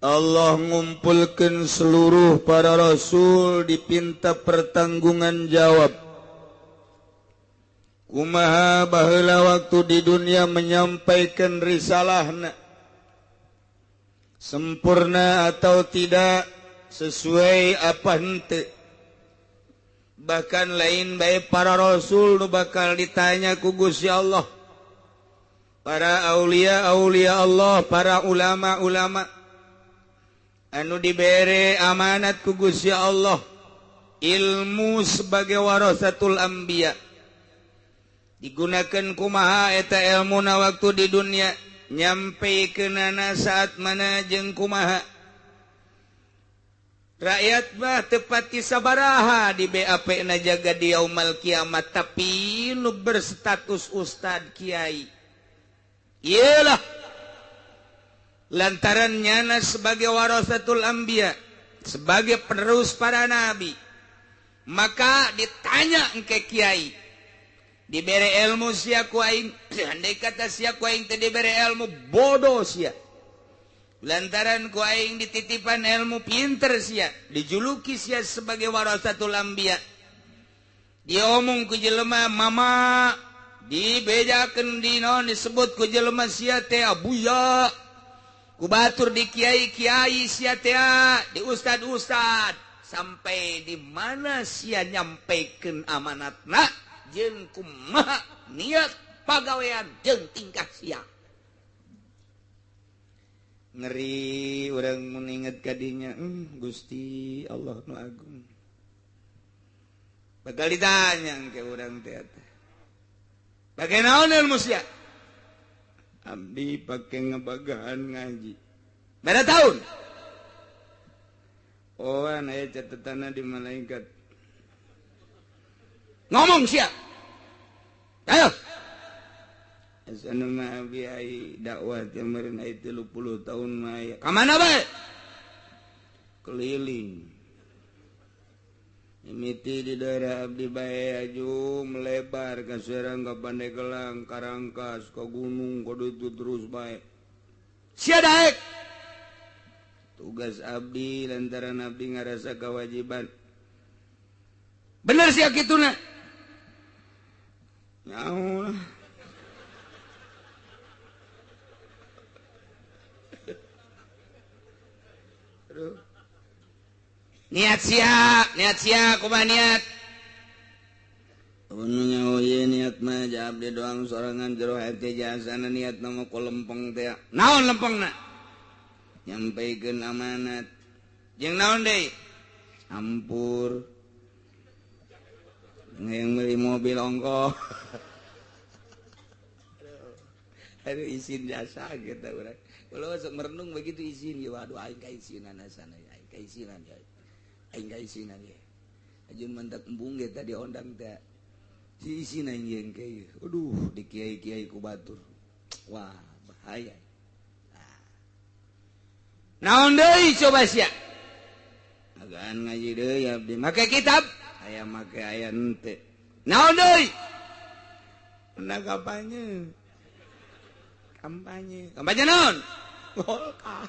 Allah ngumpulkan seluruh para rasul dipinta pertanggungan jawab. Kumaha baheula waktu di dunia menyampaikan risalahna, sempurna atau tidak, sesuai apa henteu. Bahkan lain bae para rasul nu bakal ditanya ku Gusti Allah. Para aulia Allah, para ulama anu dibere amanat ku Gusti Allah ilmu sebagai warasatul anbiya, digunakan kumaha eta ilmuna waktu di dunia, nyampeikeunana saat mana jeung kumaha. Rakyat mah teu pati sabaraha di BAP na jaga di yaumul kiamat, tapi nu berstatus ustad kiai iyalah lantaran nyana sebagai warasatul anbiya, sebagai penerus para nabi, maka ditanya engke kiai, diberi ilmu sia ku aing, andai kata sia ku aing teu diberi ilmu bodoh sia. Lantaran ku aing dititipan ilmu pinter sia, dijuluki sia sebagai warasatul anbiya. Diomong ku jelema mama, dibejakeun di naon disebut ku jelema sia teh abuya. Kubatur di kiai-kiai sia teh, di ustad-ustad, sampai di mana sia nyampaikan amanatna jeung kumaha niat pagawean jeung tingkah sia. Ngeri urang mun inget kadinya, Gusti Allah nu agung. Bakal ditanya ke urang teh. Bagaimana naon ilmu sia? Abdi pake ngebagahan ngaji. Berapa tahun? Oh, aya catatanna di malaikat. Ngomong sia. Ayo. Asana mah abdi ai dakwah teh meureun ai 30 tahun mah aya. Ka mana bae? Keliling. Mimiti di daerah abdi bae aju melebar ka Serang, ka Pandeglang, ka Rangkas, ka gunung, ka ditu terus bae. Sia daek. Tugas abdi lantaran abdi ngarasa kewajiban. Bener sia kituna. Nyaho. Aduh. Niat sia, kumaha niat? Anu nyaho ieu niat mah ja abdi doang sorangan jero hate jasana niat nama ku lempeng teh. Naon lempengna? Nyampaikeun amanat. Jeung naon deui? Ampur. Yang beli mobil ongkoh. Aduh izin jasa gitu urang. Kalau sok merenung begitu izin, ya waduh aing ka izinan sana ya, aing ka izinan ya. Aing ka isinan ge. Ajun mantak embung ge tadi ondang teh. Si isinan jeung kieu. Aduh, di kiai-kiai ku batur. Wah, bahaya. Naon deui coba sia? Agaan ngaji deui abdi. Make kitab, aya make aya henteu. Naon deui? Pernah kampanye. Kampanye naon? Golkar.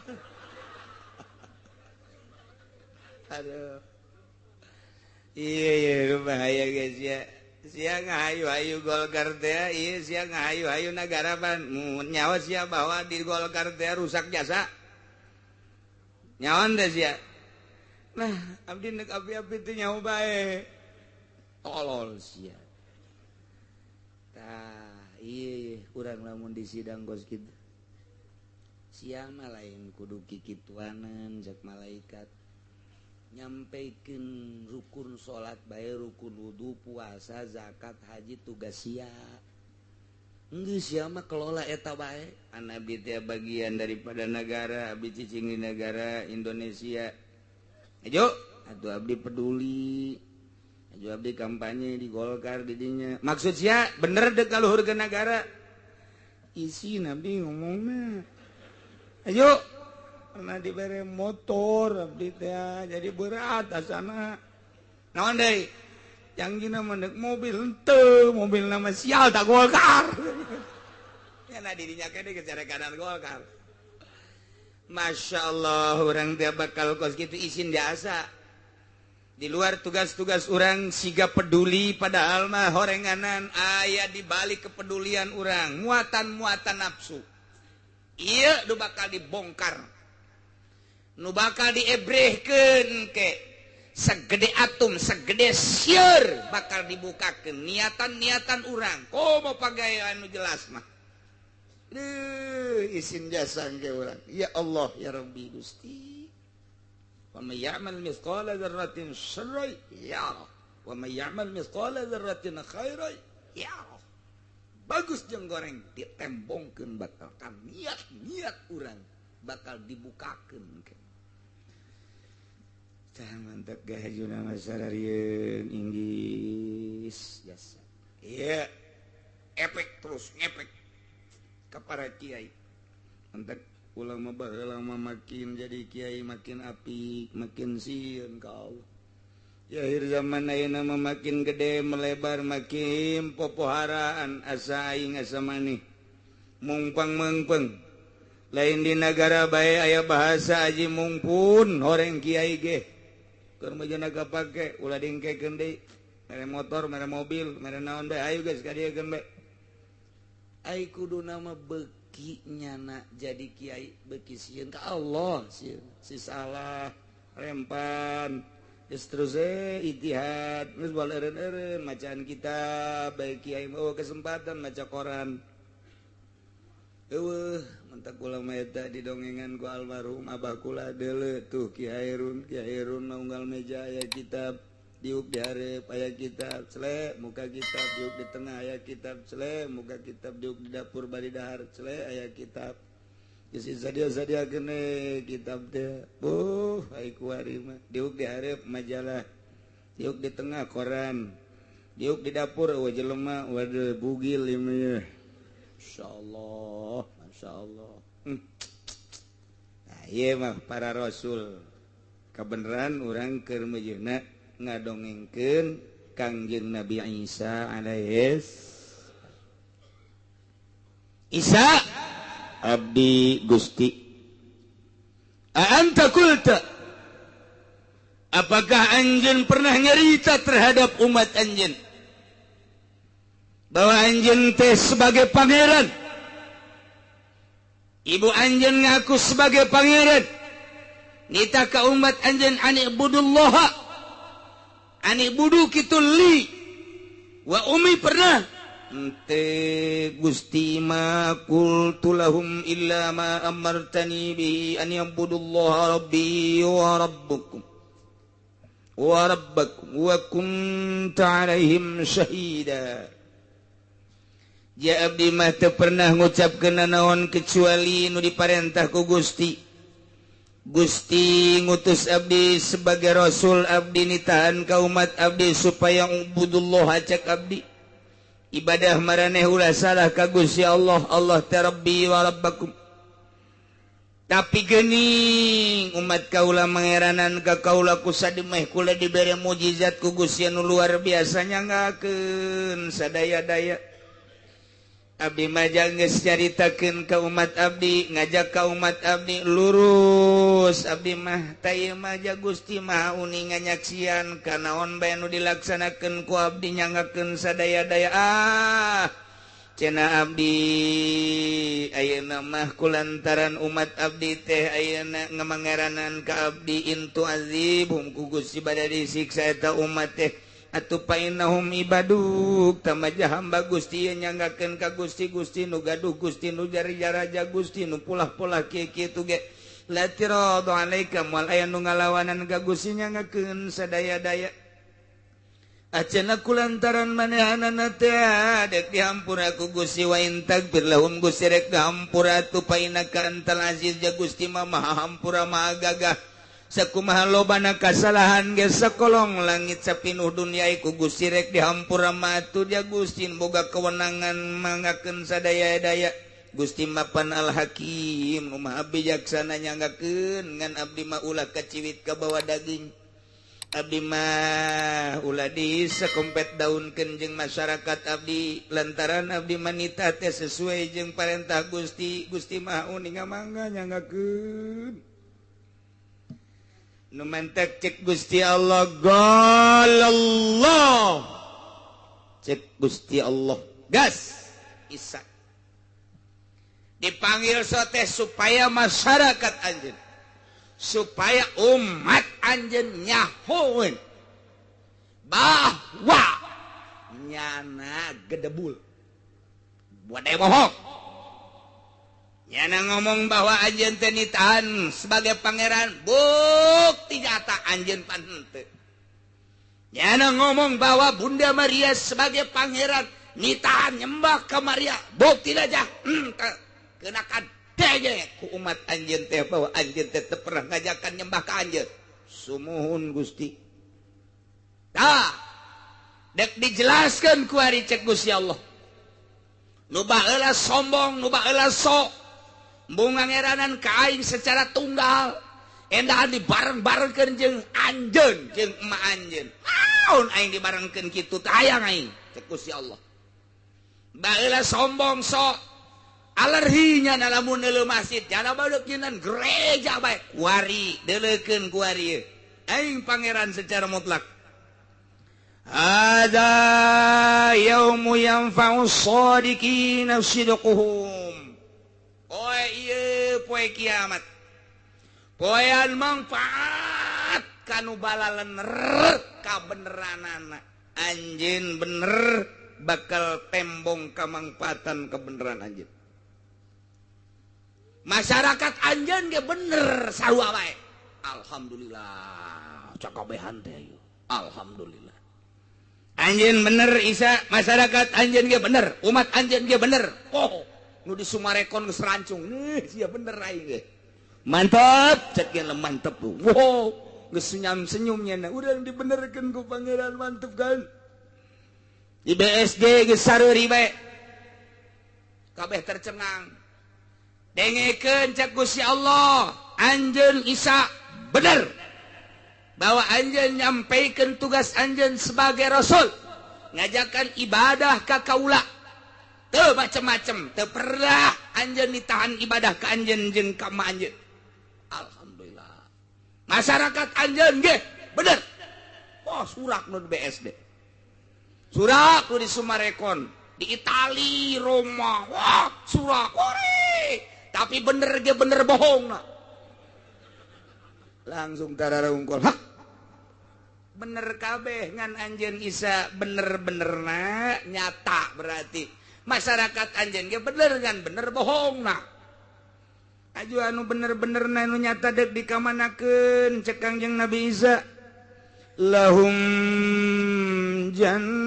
Aduh. Iya bahaya guys ya. Sia ngahayu-hayu Golkar teh, iya sia ngahayu-hayu nagara ban. Nyawa sia bahwa di Golkar teh rusak jasa. Nyawan teh sia. Nah, abdi nek api-api teh nyawa bae. Tolol sia. Tah, iya urang lamun di sidang kos kitu. Siang mah lain kudu kikituanan jak malaikat. Nyampaikeun rukun salat bae, rukun wudu, puasa, zakat, haji, tugas sia. Geus sia mah kelola eta bae. An abdi teh bagian daripada negara, abdi cicing di negara Indonesia. Ajo, atuh abdi peduli. Ajo abdi kampanye di Golkar di dinya. Maksud sia bener dek kaluhurkeun negara. Isi abdi ngomongna. Ayo pernah diberi motor abdi teh jadi berat asana. Naon deui? Janggina mendek mobil henteu, mobil nama sial tak Golkar. Ya na dirinya kene kejarekanan Golkar. Masya Allah orang dia bakal kos gitu izin biasa di luar tugas-tugas orang siga peduli padahal mah horenganan aya dibalik kepedulian orang muatan-muatan nafsu iya nu bakal dibongkar nu bakal diebrehkeun ke segede atom segede sieur bakal dibukakeun niatan-niatan orang komo pagawean nu jelas mah izin jasa ke orang ya Allah ya Rabbi Gusti wa may ya'mal mithqala dzarratin syarran yarah wa may ya'mal mithqala dzarratin khairan yarah bagus jeung goreng ditembongkeun bakal kan niat urang bakal dibukakeun ke tah mantap gahajuna masararieun inggis jasa iya efek terus ngefek para kiai entek ulama baheula makin jadi kiai makin apik makin sieun ka Allah ya akhir zaman ayeuna makin gede melebar makin popoharaan asa aing asa maneh mungpang mengpeng lain di negara bae aya bahasa aji mungpun horeng kiai ge keur meujeuna kapake ulah dingkekeun deui mere motor mere mobil mere naon bae ayo geus ka dieu geun bae ai kudu nama beki nyana jadi kiai beki sieun ka Allah sieun si salah rempan geus terus ijtihad geus bal eureun-eureun macaan kitab bae kiai mah kesempatan maca koran eueuh mentak ulama eta didongengan ku almarhum abah kula deuleu tuh Kiai Hairun unggal meja aya kitab diuk di hareup aya kitab celek muka kitab diuk di tengah aya kitab celek muka kitab diuk di dapur bari dahar celek aya kitab geus sadia-sadiakeun kitab teh ai kuari mah diuk di hareup majalah diuk di tengah koran diuk di dapur jelema waduh bugil ieu masyaallah nah ieu mah para rasul kabeneran urang keur meujeuhna ngadongengkeun Kangjeng Nabi Isa alaihis Isa abdi Gusti anta qulta apakah anjeun pernah nyarita terhadap umat anjeun bahwa anjeun teh sebagai pangeran ibu anjeun ngaku sebagai pangeran nita ka umat anjeun anibudullaha ani budu kitu li wa umi pernah ente Gusti ma qultu lahum illa ma amartani bihi an yabudullaha rabbi wa rabbukum wa rabbakum wa kunta alaihim syahida ja abdi mah teu pernah ngucapkeun naon kecuali nu diparentah ku Gusti ngutus abdi sebagai rasul abdi nitahan ka umat abdi supaya ubudullah acak abdi ibadah maraneh ulah salah ka Gusti Allah teh Rabbi wa Rabbakum tapi geuning umat kaula mangeranan ka kaula ku sademeh kula dibere mukjizat ku Gusti anu luar biasa nyangakeun sadaya-daya abdi mah geus caritakeun ka umat abdi ngajak ka umat abdi lurus abdi mah taya mah Gusti mah uning nganyaksian kanaon bae nu dilaksanakeun ku abdi nyangakeun sadaya-daya cenah abdi ayeuna mah kulantaran umat abdi teh ayeuna ngamangeranan ka abdi intu azibhum ku Gusti bade disiksa eta umat teh atuh painahum ibaduk tamaja hamba Gusti nyanggakeun ka Gusti nu gaduh Gusti nu jari-jaraja Gusti nu pulah-pulah kieu-kieu ge la tiradu alaika wal aya nu ngalawanan ka Gusti nyanggakeun sadaya-daya acenah kulantaran manehanana teh dek dihampura ku Gusti wa intagfir lahum Gusti rek dihampura atuh painaka antal aziz ja Gusti mah maha hampura maha gagah sakumaha lobana kasalahan ge sakolong langit sapinuh dunia iku Gusti rek dihampura matu dia Gusti boga kewenangan manggakeun sadaya-daya Gusti mapan al hakim nu maha bijaksana nyanggakeun ngan abdi mah ulah kaciwit ka bawa daging Abdi mah ulah disakompet daunkeun jeung masyarakat abdi lantaran abdi manita teh sesuai jeung parentah Gusti. Gusti mah uning mangga nyangakeun. Nu mantek cek Gusti Allah Allah. Cek Gusti Allah gas Isa. Dipanggil sote supaya masyarakat anjeun, supaya umat anjeun nyahoeun bahwa nyana gedebul buat bohong. Nyana ngomong bahwa anjeun teh nitahan sebagai pangeran, bukti nyata anjeun pan henteu. Nyana ngomong bahwa Bunda Maria sebagai pangeran, nitahan nyembah ka Maria, bukti aja kenakan dege ku umat anjeun teh bahwa anjeun teh teu pernah ngajakan nyembah ka anjeun. Sumuhun Gusti. Tah dek dijelaskeun ku ari cek Gusti Allah. Nu baheula sombong, nu baheula sok embung ngangeranan ka aing secara tunggal. Endahan dibareng-barengkeun jeung anjeun jeung emak anjeun. Naon aing dibarengkeun kitu teh hayang aing cek Gusti Allah. Baheula sombong sok alerginya na lamun neuleuh masjid jana badeuk nyeunan gereja bae kuari deuleukeun kuari aing pangeran secara mutlak. Hadza yaumu yanfa'us shadiqina sidquhum. Poe ieu poe kiamat, poean manfaat kanu balalener kabeneranana. Anjeun bener bakal tembong kamangfaatan kebeneran anjeun. Masyarakat anjeun ge bener sarua bae. Alhamdulillah cakabehan teh ieu. Alhamdulillah. Anjeun bener Isa, masyarakat anjeun ge bener, umat anjeun ge bener. Oh, nu disumarekon geus rancung. Sia bener aing ge. Mantap, cek ge mantep tuh. Wow, geus senyum-senyumnya na. Urang dibenerkeun ku pangeran mantep kan. Di BSD geus sareuri bae. Kabeh tercengang. Dengekeun cek Gusti Allah, anjeun Isa bener bahwa anjeun nyampaikeun tugas anjeun sebagai rasul, ngajakan ibadah ka kaula. Teu macem-macem, teu pernah anjeun ditahan ibadah ka anjeun jeung ka ma anjeun. Alhamdulillah. Masyarakat anjeun ge bener. Oh, surak nu di BSD. Surak nu di Sumarekon, di Itali, Roma. Wah, surak ore. Tapi bener ge bener bohong na. Langsung tararungkul. Hah? Bener kabeh ngan anjeun Isa bener-benerna nyata berarti. Masyarakat anjeun ge bener ngan bener bohong na. Aju anu bener-benerna anu nyata dek dikamanakeun cek Kangjeng Nabi Isa. Lahum jannatun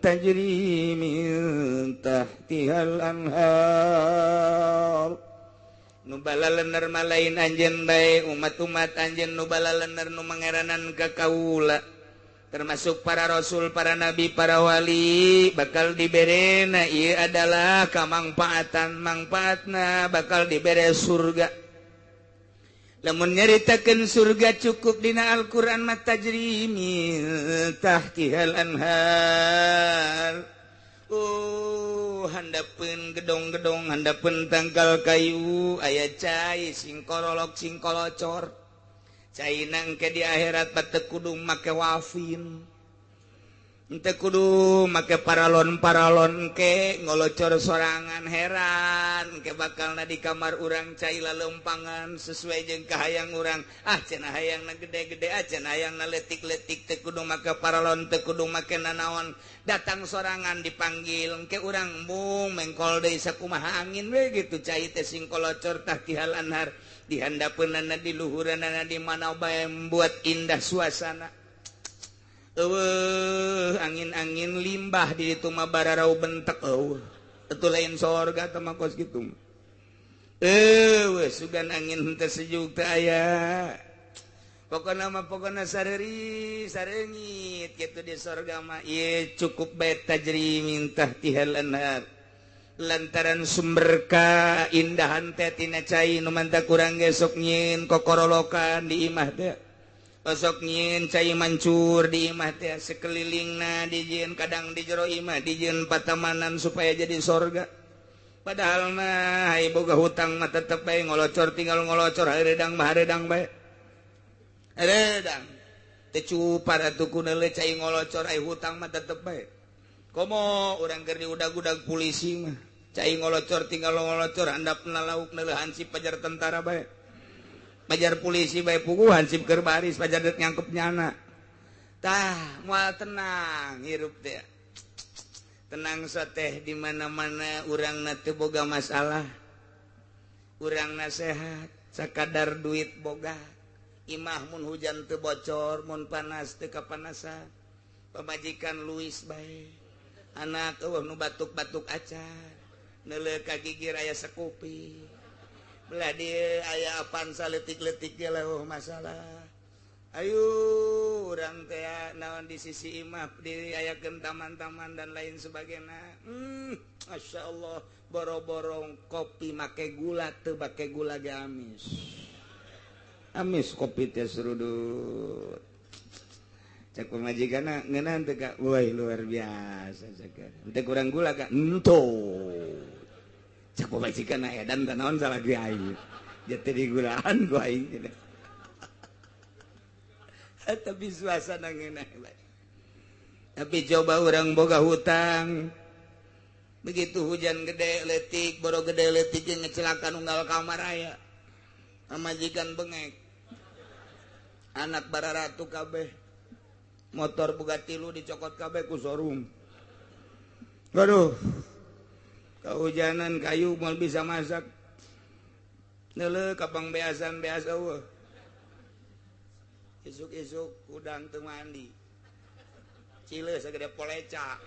tajri min tahtihal anhar. Nu balalener malain anjeun bae umat-umat anjeun nu balalener nu mangeranan ka kaula termasuk para rasul, para nabi, para wali bakal diberena ieu adalah kamangfaatan, mangfaatna bakal dibere surga. Lamun nyaritakeun surga cukup dina Al-Qur'an mah tajri min tahtihal anhar. Oh, handapeun gedong-gedong, handapeun tangkal kayu, aya cai sing korolok sing kolocor. Caina engke di akhirat teu kudu make wafin. Ente kudu make paralon-paralon ke ngolocor sorangan heran ke bakalna di kamar urang cai laleumpagan sesuai jeung kahayang urang. Ah cenah hayangna gede-gede, cenah hayangna letik-letik teu kudu make paralon, teu kudu make nanaon. Datang sorangan dipanggil engke urang mung mengkol deui sakumaha angin we gitu cai teh sing kolocor tahtihal anhar dihandapeunana di luhuranana di mana bae membuat indah suasana. Angin-angin limbah di itu mah bararau bentek. Itu lain sorga teh mah kos kitu. Sugan angin henteu sejuk teh aya. Pokona sareuri sareungit kitu di sorga mah ieu cukup bae tajri min tahtihal anhar. lantaran sumberka indahan tetina cai nu manta kurang gesok nyin kokorolokan di imah teh osok nyin cai mancur di imah teh sekelilingna dijieun kadang di jero imah dijieun patamanan supaya jadi sorga padahal mah hai boga hutang mah tetep bae ngolocor tinggal ngolocor haredang mah haredang bae haredang teu cupar atuh kunale cai ngolocor ai hutang mah tetep bae komo urang keur diudag-udag polisi mah cai ngolocor tinggal ngolocor handapna lauk neuleuh hansip pajar tentara bae pajar polisi bae puguh hansip keur baris pajar deuk nyangkep nyana tah moal tenang hirup teh tenang sateh di mana-mana urangna teu boga masalah urangna sehat sakadar duit boga imah mun hujan teu bocor mun panas teu kapanasan pamajikan luis bae anak eueuh nu batuk-batuk acan neuleuh ka gigir aya sakupi belah dieu aya apan saletik-letik ge leuh masalah ayo urang teh naon di sisi imah diayakeun taman-taman dan lain sebagainya Masya Allah boro-boro kopi make gula teu make gula ge amis amis kopi teh serudut cek pemajikanna ngeunaan teh Kak woi luar biasa cek teu kurang gula Kak ento cek pemajikanna edan teh naon salah ge aing jete digulaan ku aing tapi suasana ngeunah bae tapi coba urang boga hutang begitu hujan gede letik boro gede letik ngecelakan unggal kamar aya pamajikan bengek anak bararatu kabeh motor Bugatti lu dicokot kabeh ku showroom. Waduh. Kehujanan kayu moal bisa masak. Neuleuh kapang beasan beas eueuh. Isuk-isuk udang teu mandi. Cileuh sagede poleca.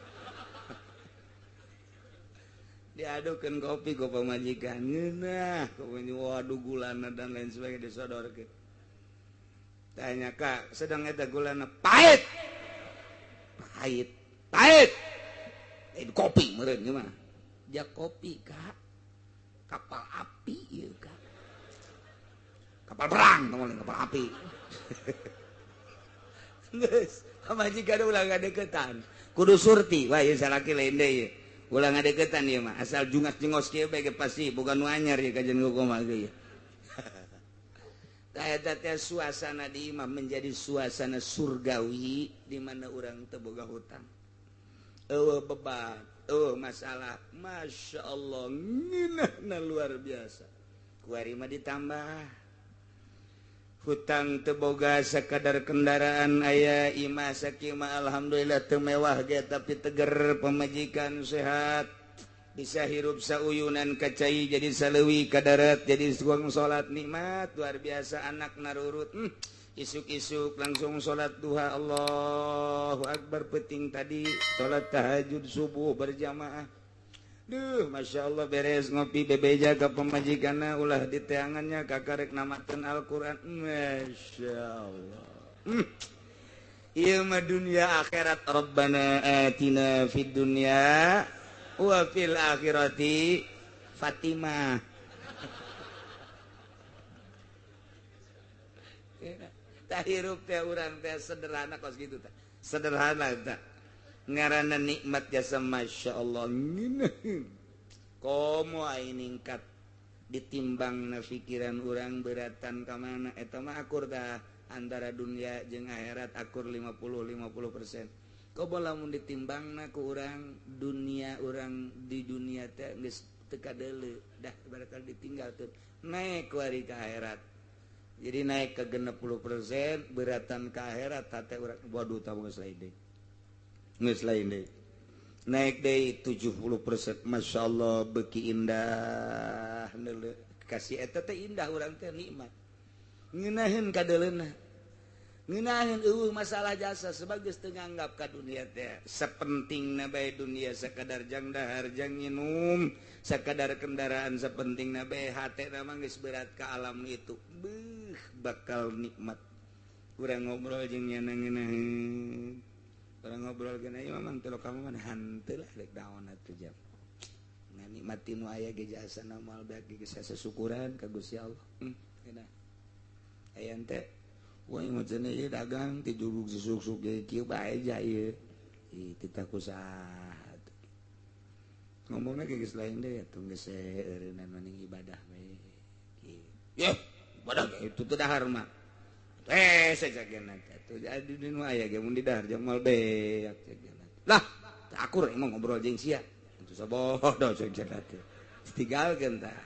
Diadukeun kopi ku pamajikan. Ngeunah, waduh gulana dan lain sebagainya disodorkeun. Tanya Kak, sedang eta gulana pahit. Pahit. Kopi meureun ieu mah. Jak kopi Kak. Kapal api ieu Kak. Kapal perang ngomong kapal api. Geus, pamajikan ulah ngadeukeutan. Kudu surti, wah ieu salaki lain deui ieu. Ulah ngadeukeutan ieu mah, asal jungas-jengos kieu bae pasti bukan nu anyar ieu kajen kumaha ge ieu. Eta teh suasana di imah menjadi suasana surgawi di mana urang teu boga hutang. Eueuh beban, eueuh masalah, Masya Allah ngeunahna luar biasa. Kuari mah ditambah hutang teu boga sakadar kendaraan aya imah sakieu mah alhamdulillah teu mewah ge tapi teger pamajikan sehat. Bisa hirup sauyunan kacai jadi saleuwi ka darat jadi suang salat nikmat luar biasa anak narurut isuk-isuk langsung salat duha Allahu Akbar penting tadi salat tahajud subuh berjamaah duh Masya Allah beres ngopi bebeja ka pemajikanna ulah di teangannya kakarek namakeun Al-Qur'an Masya Allah ieu mah dunia akhirat Rabbana atina fid dunya wa fil akhirati Fatimah. Tah hirup teh urang teh sederhana kos gitu teh. Sederhana teh. Ngaranna nikmat jasa Masya Allah. Komo ai ningkat ditimbangna pikiran urang beratan ka mana eta mah akur tah antara dunia jeung akhirat akur 50-50%. Kobo lamun ditimbangna ku urang dunia urang di dunia teh geus teu kadeuleu dah barakal ditinggalkeun naik ku ari ka akhirat jadi naik ke 60% beratan ka akhirat teh urang waduh tah geus lain deui naik deui 70% Masya Allah beuki indah neuleuh kasih eta teh indah urang teh nikmat ngeunaheun kadeuleuna ngeunaheun eueuh masalah jasa sebagus teu nganggap ka dunia teh sapentingna bae dunia sakadar jang dahar jang nginum sakadar kendaraan sapentingna bae hatena mah geus berat ka alam itu beuh bakal nikmat urang ngobrol jeung nyana ngeunaheun urang ngobrol geuna ieu mamang teu kamu mah hanteu lah rek daon atuh jam nikmatin aya ge jasa namal bagi sesukuran ka Gusti Allah. Aya teh wah imut cenah ieu dagang ti jurug susuk-susuk ge kieu bae ja ieu. Tita kusaha. Ngomongna ge geus lain deui atuh geus eureunana mending ibadah bae. Ya, ibadah itu teh dahar mah. Sajakeuna atuh jadi nu aya ge mun di dahar jamal beak sajakeuna. Lah, teu akur emang ngobrol jeung sia. Sabodo cek teh. Tinggalkeun tah.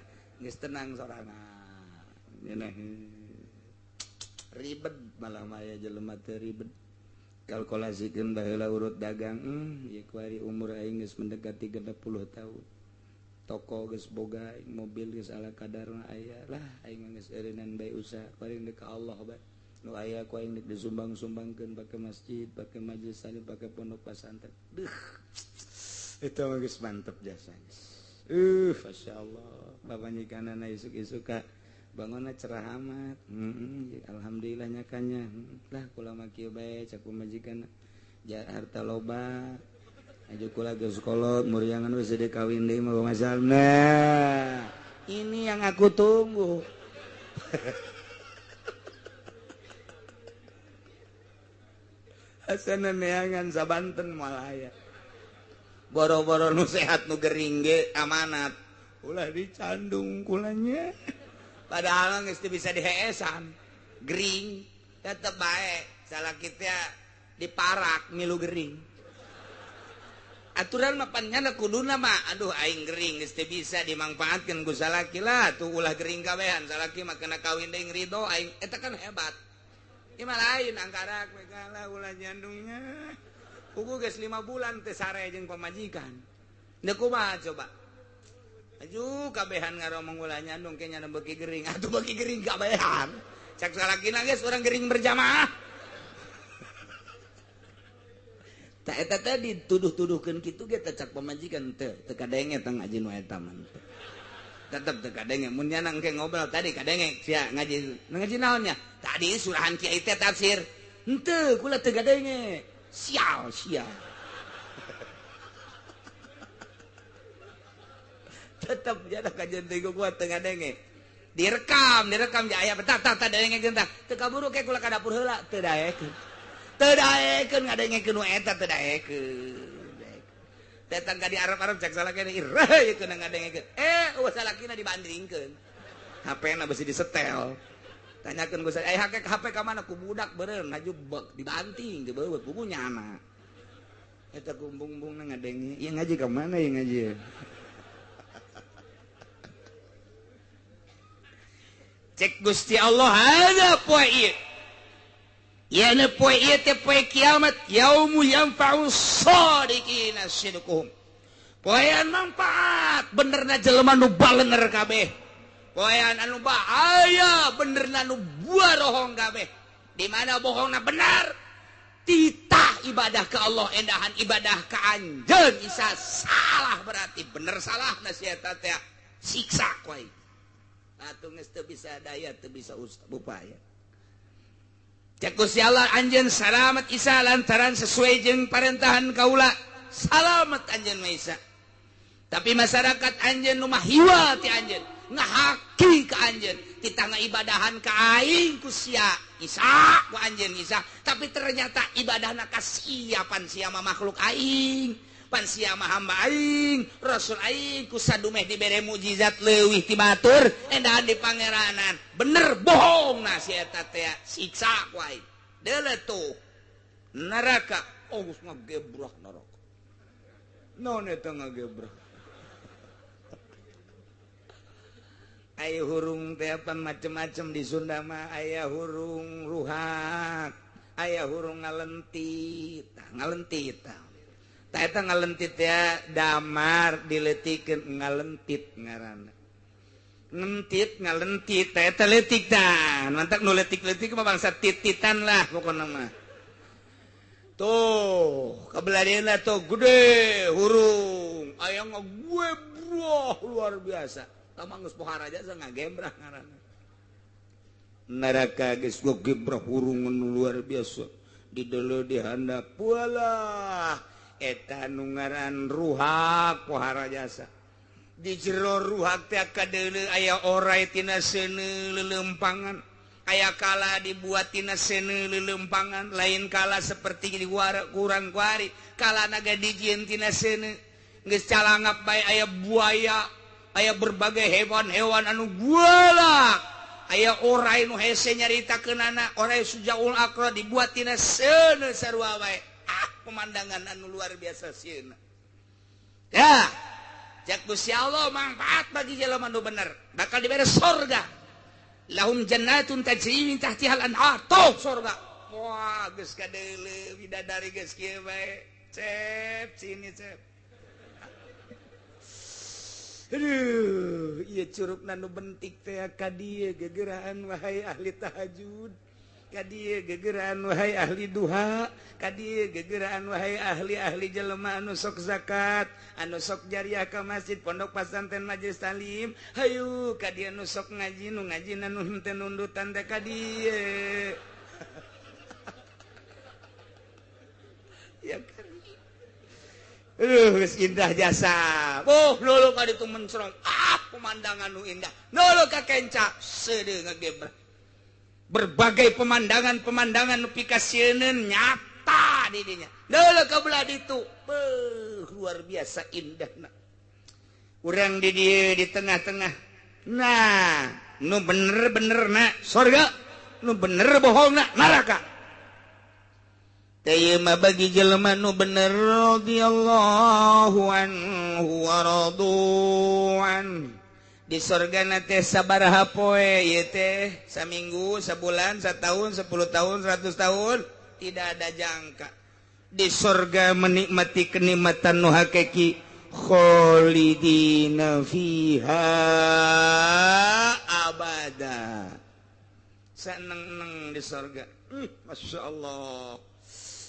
Geus tenang sorangan. Ribet malah maya jelema teh ribet. Kalkulasikeun baheula urut dagang, ieu kuari umur aing geus mendekati 60 tahun. Toko geus boga, mobil geus ala kadarna aya. Lah aing geus eureunana bae usaha, kuari ka Allah bae. Nu aya ku aing disumbang-sumbangkeun pake masjid, pake majelis taklim, pake pondok pesantren. Itu geus mantep jasanya. Masya Allah. Babanyikanana isuk-isuk ka bangunna cerah amat. Alhamdulillah nyakanya. Lah kula mah kieu bae cak pamajikanna. Harta loba. Aju kula geus kolot muriangan we sede kawin deui mah masalah. Nah, ini yang aku tunggu. Asana neangan sabanten malaya. Boro-boro nu sehat nu gering ge amanat ulah dicandung kulanya padahal geus teu bisa diheesan gering tetep bae salaki teh diparak milu gering aturan mah panjana kuduna mah aduh aing gering geus teu bisa dimangpaatkeun ku salaki lah tuh ulah gering kabehan salaki mah kena kawin deui ridho aing eta kan hebat ieu mah lain angkara megala ulah nyandungnya. Kuku geus 5 bulan teh sare jeung pamajikan. Da kumaha coba? Aju kabehan ngaromong ulah nyandung ke nyana beuki gering. Atuh beuki gering kabehan. Cak salakina geus urang gering berjamaah. Tak eta teh dituduh-tuduhkeun kitu ge teh cak pamajikan teu kadenge teh ngaji nu eta mah. Tetep teu kadenge mun nyana engke ngobrol tadi kadenge sia ngaji naon nya? Tadi surahan kiai teh tafsir. Henteu kula teu kadenge. Sial tetap jada kajian teuing kuat teu ngadenge direkam ja aya tak daengekeun tah teu kaburu ke kula ka dapur heula teu daekeun ngadengekeun nu eta teu daekeun datang ka di Arab cek salakina irah ieu keuna ngadengekeun salakina dibandingkeun HP-na beusi disetel tanyakeun Gus HP ka mana ku budak beureum haju dibanting teu beubeut buku nyana eta kumbung-bungna ngadenge ieu ngaji ka mana ieu ngaji cek Gusti Allah ada poe ieu ieu poe ieu teh poe kiamat yaumul yanfa'u shadiqina sidquhum poean manfaat benerna jelema nu balenger kabeh poean anu bahaya benerna nu bohong kabeh di mana bohongna benar titah ibadah ke Allah endahan ibadah ka anjeun isa salah berarti bener salah nasihat teh siksa kuy atuh geus teu bisa daya teu bisa upaya cek Gusti Allah anjeun salamet isa lantaran sesuai jeung parentahan kaula salamet anjeun mah isa tapi masyarakat anjeun nu mah hiwa ti anjeun ngahaki ka anjeun kita ngaibadahan ka aing ku sia Isa ku anjeun Isa tapi ternyata ibadahna ka sia pan sia mah makhluk aing pan sia mah hamba aing rasul aing ku sadumeh dibere mukjizat leuwih ti batur endahan di pangeranan bener bohong na si eta teh siksa ku aing deuleu tuh neraka geus ngagebrak neraka naon eta ngagebrak aya hurung teh apa macem-macem di Sunda mah aya hurung ruhak aya hurung ngalentit tah eta ngalentit ya damar dileutikeun ngalentit ngaranna ngentit ngalentit tah eta leutik tah mantak nu leutik-leutik mah bangsa tititan lah pokona mah tuh kabeladeuna tuh gede hurung aya ngagebroh luar biasa Tamangus pohara aja ngagembrah ngaranna. Neraka geus ngagembrah hurungan luar biasa. Di deuleu di handap pualah eta nu ngaran ruhak pohara jasa. di jero ruhak teh kadele aya orai tina seuneu lelempangan aya kala dibuat tina seuneu lelempangan lain kala seperti di kurang kuari kala naga dijieun tina seuneu geus calangap bae aya buaya aya berbagai hewan-hewan anu gualak aya orai nu hese nyaritakeunana orai sujaul akra dibuat tina seuneu sarua bae pemandangan anu luar biasa sieuna ya jak Gusti Allah manfaat bagi jelema nu bener bakal dibere surga lahum jannatun tajri min tahtiha al-anhar tuh surga wah geus kadeuleu bidadari geus kieu bae cep sini cep aduh ieu curugna nu bentik teh ka dieu gegeraan wahai ahli tahajud ka dieu gegeraan wahai ahli duha ka dieu gegeraan wahai ahli-ahli jelema anu sok zakat anu sok jariah ka masjid pondok pesantren majelis talim hayu ka dieu anu sok ngaji nu ngajina nu henteu nundutan teh ka dieu ya kan geus indah jasa lolo ka ditu mencrong pemandangan nu indah lolo ka kenca seudeu ngagebrah berbagai pemandangan nu pikasieun nyata di dinya lolo ka belah ditu luar biasa indahna urang di dieu di tengah-tengah nah nu bener-benerna surga nu bener bohongna neraka teh mah bagi jelema nu bener radhiyallahu anhu wa radu'an di surgana teh sabaraha poe ieu teh saminggu sabulan satahun 10 tahun 100 tahun tidak ada jangka di surga menikmati kenikmatan nu hakiki khalidina fiha abada saneng-neng di surga masyaallah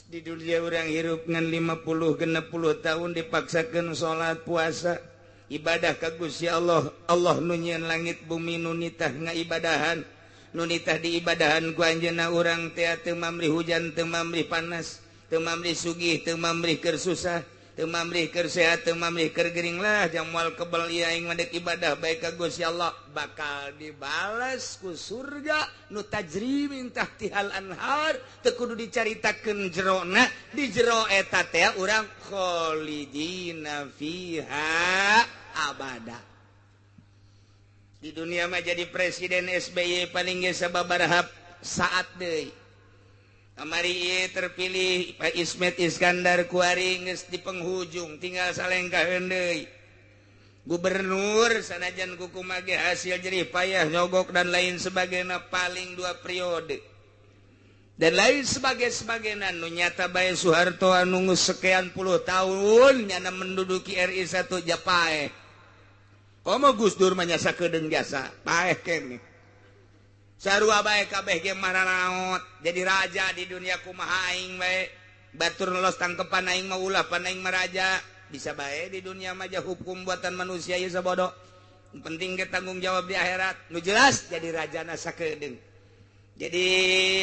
di dunia orang hirup ngan 50-60 tahun dipaksakan sholat puasa ibadah ka Gusti Allah Allah nu nyieun langit bumi nu nitah ngaibadahan nu nitah diibadahan ku anjeunna urang teh teu mamrih hujan teu mamrih panas teu mamrih sugih teu mamrih keur susah teu mamrih keur sehat teu mamrih keur gering lah jamual kebal ieu aing mandek ibadah bae ka Gusti Allah bakal dibales ku surga nu tajri min tahtihal anhar teu kudu dicaritakeun jerona di jero eta teh urang khalidina fiha abada di dunia mah jadi presiden SBY paling ge sababaraha saat deui kamari terpilih Pak Ismet Iskandar kuari geus di penghujung tinggal salengkaheun deui gubernur sanajan kukumaha ge hasil jerih payah nyogok dan lain sebagainya paling 2 periode dan lain sebagainya nu nyata bae Soeharto anu geus sekian puluh tahun nyana menduduki RI 1 Japae komo Gus Dur mah nyasa kedeung jasa paeh keneh sarua bae kabeh ge maranaot jadi raja di dunia kumaha aing bae batur lolos tangkepan aing mah ulah pan aing mah raja bisa bae di dunia mah hukum buatan manusia ieu sabodo penting ge tanggung jawab di akhirat nu jelas jadi rajana sakedeung jadi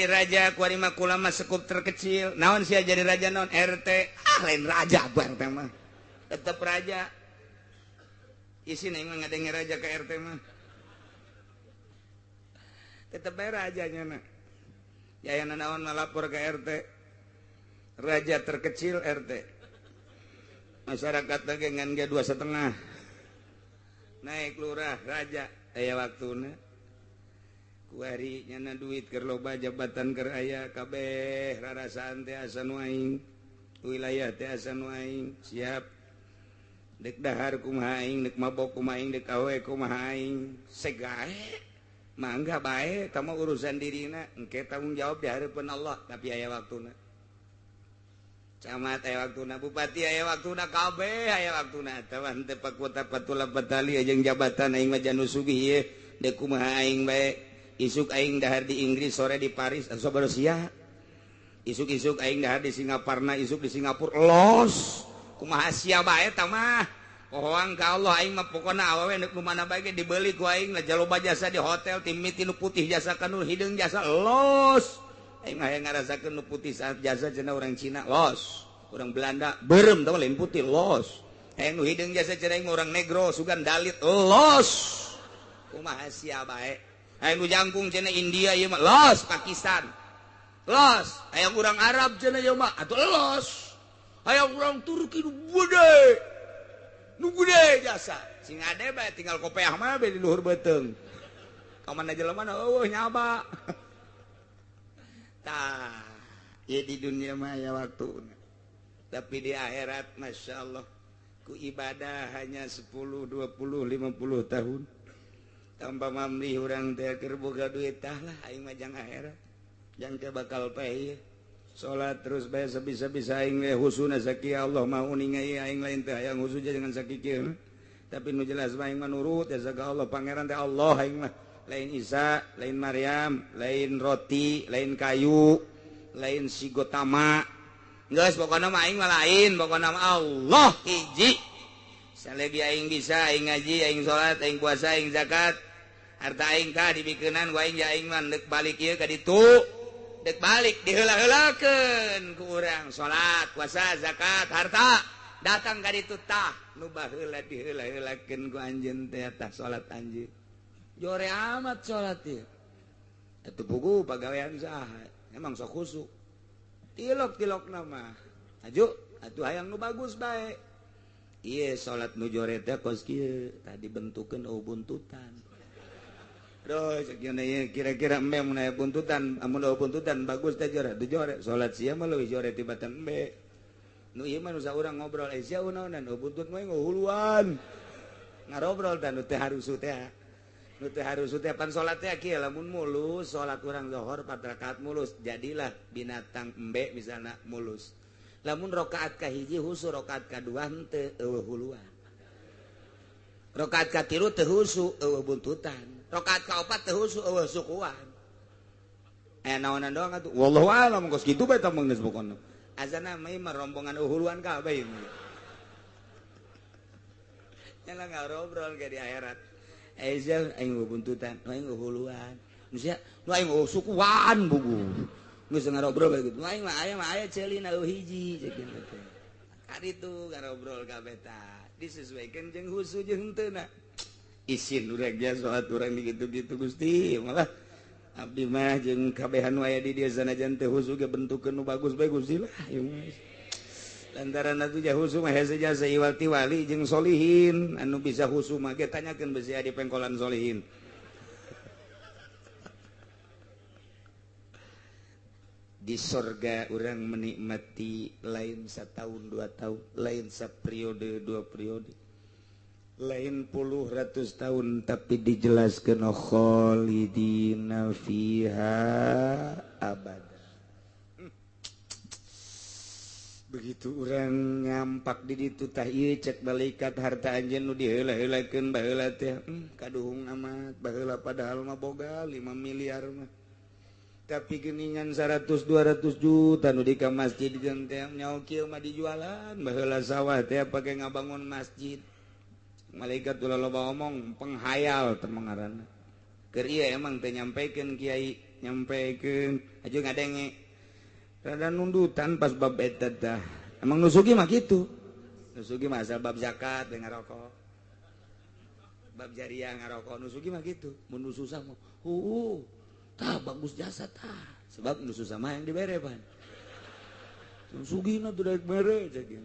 raja kuari mah kula mah sekup terkecil naon sia jadi raja naon RT lain raja bar teh mah tetep raja isin aing mah ngadenge raja ka RT mah tetep bae rajanya na jayana naon nalapor ke RT raja terkecil RT masyarakat lagi ngan ge 2,5 naik lurah raja aya waktuna kuari nyana duit keur loba jabatan keur aya kabeh rarasaan teh asa nu aing wilayah teh asa nu aing siap dek dahar kumaha aing dek mabok kumaha aing dek awe kumaha aing segae mangga bae tama urusan dirina engke tanggung jawab di hareupeun Allah tapi aya waktuna camat aya waktuna bupati aya waktuna kabeh aya waktuna tawan teh pakota patula patali jeung jabatan aing mah janu sugih ieu dek kumaha aing bae isuk aing dahar di Inggris sore di Paris sabar sia isuk-isuk aing dahar di Singaparna isuk di Singapura los kumaha sia bae tamah pohong ka Allah aing mah pokona awewe neuk nu mana bae ge dibeli ku aing lah jaloba jasa di hotel tim miti nu putih jasa ka nu hideung jasa los aing mah ngarasakeun nu putih jasa cenah urang Cina los urang Belanda beureum tah lain putih los nu hideung jasa cereng orang negro sugan dalit los kumaha sia bae aya nu jangkung cenah India ieu mah los Pakistan los aya urang Arab cenah ieu mah atuh los aya urang Turki nu gede jasa sing ade bae tinggal kopeah mah bae di luhur beuteung ka mana jelema eueuh nyaba tah ieu di dunia mah aya waktuna tapi di akhirat Masya Allah ku ibadah hanya 10, 20, 50 tahun tanpa mamrih orang teh keur boga duit tah lah aing mah jang akhirat jang teh bakal paeh salat terus bae sabisa-bisa aing we husuna sakieu Allah mau ningali aing lain teh hayang husu jangan sakieu tapi nu jelas mah aing mah nurut ya saka Allah pangeran teh Allah aing mah lain Isa lain Maryam lain roti lain kayu lain si Gotama geus pokona mah aing mah lain pokona mah Allah hiji salegi aing bisa aing ngaji aing salat aing puasa aing zakat harta aing ka dibikeunan ku aing ja aing mah deuk balik ieu ka ditu deuk balik diheula-heulakeun ku urang salat puasa zakat harta datang ka ditu tah nu baheula diheula-heulakeun ku anjeun teh tah salat anjeun jore amat salat ieu atuh pugu pagawean saha emang sok khusuk tilok nama aju atuh hayang nu bagus bae ieu salat nu jore teh kos kieu tadi bentukeun buntutan terus kira-kira embe mun aya buntutan amun buntutan bagus teh jore teu jore salat sia mah leuwih jore tibatan embe nu ieu mah nu saurang ngobrol sia unaonan buntut mah ngahuluan ngarobrol dan nu teh harusu teh nu teh harus teh pan salat teh kieu lamun mulus salat urang zuhur 4 rakaat mulus jadilah binatang embe misalna mulus lamun rakaat kahiji husu rakaat kadua henteu eueuh huluan rakaat katilu teu husu eueuh buntutan rakaat kaopat teu husu eueuh sukuan naonan doang atuh wallahu a'lam geus kitu bae tah geus pokona azana mah rombongan huluan kabeh nyala ngarobrol ke di akhirat Ezel aing buntutan, aing huluan. Nusia, nu aing sukuan bugu. Geus ngarobrol bae kitu. Aing mah aya ceulina hiji ceuk kitu teh. Kaditu ngarobrol kabeh tah. Disesuaikeun jeung husu jeung henteu na. Isin urang ja salat urang dikitu-kitu Gusti, malah abdi mah jeung kabehan nu aya di dieu sanajan teh husu ge bentukeun nu bagus bae Gusti lah. Lantaran atuh jah husu mah hese jasa iwati wali jeung solihin anu bisa husu mah ge tanyakeun beusi di pengkolan solihin di sorga urang menikmati lain satahun 2 tahun lain saperiode 2 periode lain puluh ratus tahun tapi dijelaskeun khalidina fiha abad begitu orang ngampak di ditu tah ieu cek malaikat harta anjeun nu diheula-heulakeun baheula teh kaduhung amat baheula padahal mah boga 5 miliar mah tapi geuningan 100 200 juta nu di ka masjid jeung teh nyaho kieu mah dijualan baheula sawah teh pake ngabangun masjid malaikat ulah loba omong penghayal teh ngaranna keur ieu emang teh nyampekeun kiai nyampekeun aju ngadenge rada nundutan pas bab eta dah. Emang nusugi mah gitu. Nusugi mah asal bab zakat dengan ngarokok. Bab jariah ngarokok nusugi mah gitu. Mun nu susah mah, tah bagus jasa tah. Sebab nu susah mah yang dibere pan. Nusugina tuh daek mere ceuk.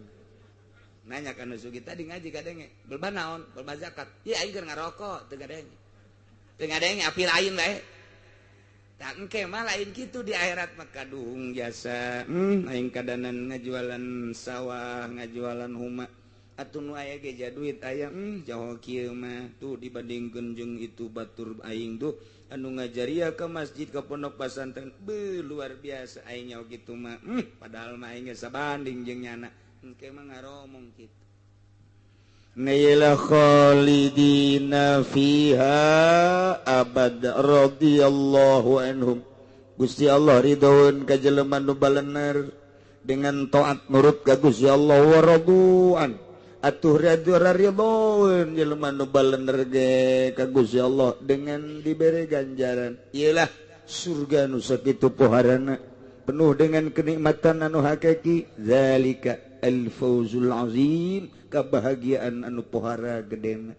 Nanya ka nusugi tadi ngaji kadenge, "Belba naon? Belba zakat." "Ieu aing keur ngarokok," teu gadenge. Teu gadenge api lain bae. Tak engke mah lain gitu di akhirat mah kaduhung jasa aing kadanan ngajualan sawah ngajualan huma atuh nu aya ge duit aya jaho kieu mah tuh dibandingkeun jeung itu batur aing tuh anu ngajariah ke masjid ke pondok pesantren luar biasa aing nyaho kitu mah padahal mah aing sabanding jeung nyana engke mah ngaromong kitu Naila khalidina fiha abad radhiyallahu anhum Gusti Allah ridhoeun ka jelema nu balener dengan taat nurut ka Gusti Allah wa raduan atuh ridhoeun jelema nu balener ge ka Gusti Allah dengan diberi ganjaran ialah surga nu sakitu poharana penuh dengan kenikmatan anu hakiki zalika al-fawzul azim kebahagiaan anu pohara gedena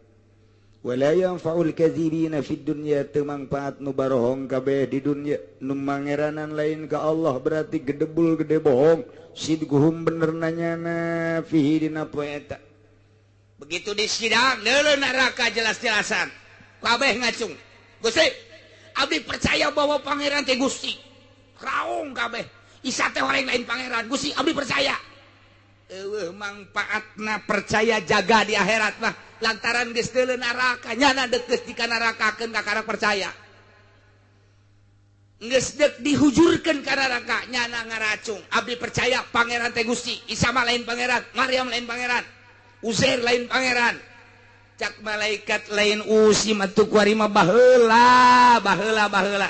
wala yanfa'ul kadzibina fid dunya teu mangpaat nu barohong kabeh di dunya nu mangeranan lain ka Allah berarti gedebul gede bohong sidguhum bener nanyana fihi dina poe eta begitu di sidang deuleu neraka jelas-jelasan kabeh ngacung Gusti abdi percaya bahwa pangeran teh Gusti raung kabeh isa teh horeng lain pangeran Gusti abdi percaya eueuh mangpaatna percaya jaga di akhirat mah lantaran geus deuleu neraka nyana deuk di ka nerakakeun ka karek percaya geus deuk dihujurkeun ka neraka nyana ngaracung abdi percaya pangeran teh Gusti Isa mah lain pangeran Maryam lain pangeran Uzair lain pangeran cak malaikat lain usi matu kuari mah baheula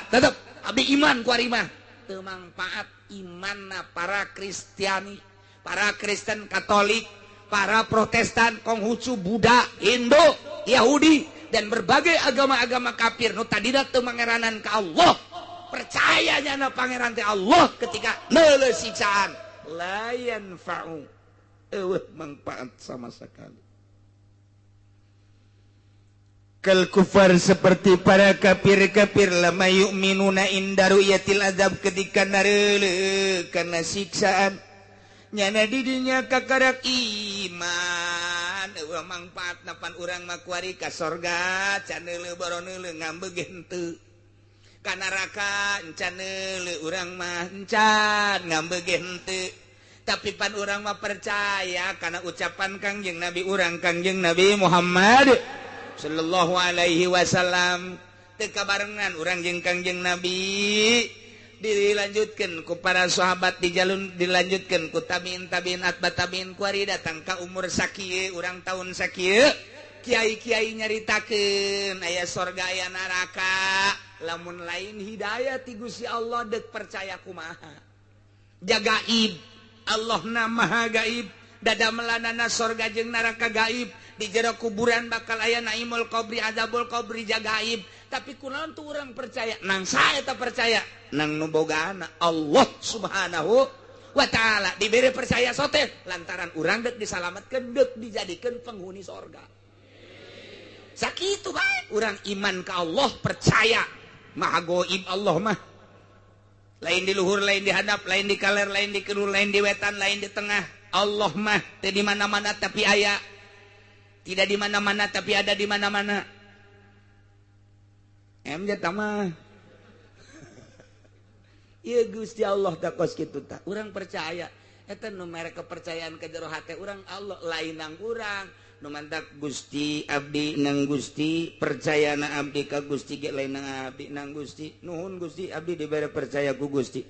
tetep abdi iman kuari mah teu mangpaat imanna para Kristiani para Kristen Katolik para Protestan Konghucu Buddha Hindu Yahudi dan berbagai agama-agama kafir nu tadina teu mangeranan ka Allah percayanya na pangeran teh Allah ketika neuleuh siksaan la yanfa'u eueuh mangpaat sama sekali kal kufar seperti para kafir-kafir lama yu'minuna inda ru'yatil azab ketika nareuleuh kana siksaan nyana di dinya kakarak iman eueuh mangpaatna pan urang mah kuari ka sorga can neuleuh baron neuleuh ngambeuge henteu ka neraka encan neuleuh urang mah encan ngambeuge henteu tapi pan urang mah percaya kana ucapan Kangjeng Nabi urang Kangjeng Nabi Muhammad sallallahu alaihi wasallam teu kabarengan urang jeung Kangjeng Nabi dilanjutkeun ku para sahabat dilanjutkeun ku tabiin atba tabiin kuari datang ka umur sakieu urang taun sakieu kiai-kiai nyaritakeun aya sorga aya neraka lamun lain hidayah ti Gusti Allah deuk percaya kumaha jagaib Allah na maha gaib dada melanana sorga jeung neraka gaib di jero kuburan bakal aya naimul qabri azabul qabri jagaib tapi kunaon tuh urang percaya nang sae eta percaya nang nu bogaana Allah subhanahu wa ta'ala dibere percaya sote lantaran urang deuk disalametkeun deuk dijadikeun penghuni sorga sakitu bae urang iman ka Allah percaya maha goib Allah mah lain di luhur lain di hadap lain di kaler lain di kidul lain di wetan lain di tengah Allah mah teu di mana-mana tapi aya tidak di mana-mana tapi ada di mana-mana. Emja tamah. Ieu Gusti Allah tak kos kitu tah. Urang percaya eta nu mere kepercayaan ka jero hate urang Allah lain nang urang. Nu mantak Gusti abdi nang Gusti percayana abdi ka Gusti ge lain nang abdi nang Gusti. Nuhun Gusti abdi dibere percaya ku Gusti.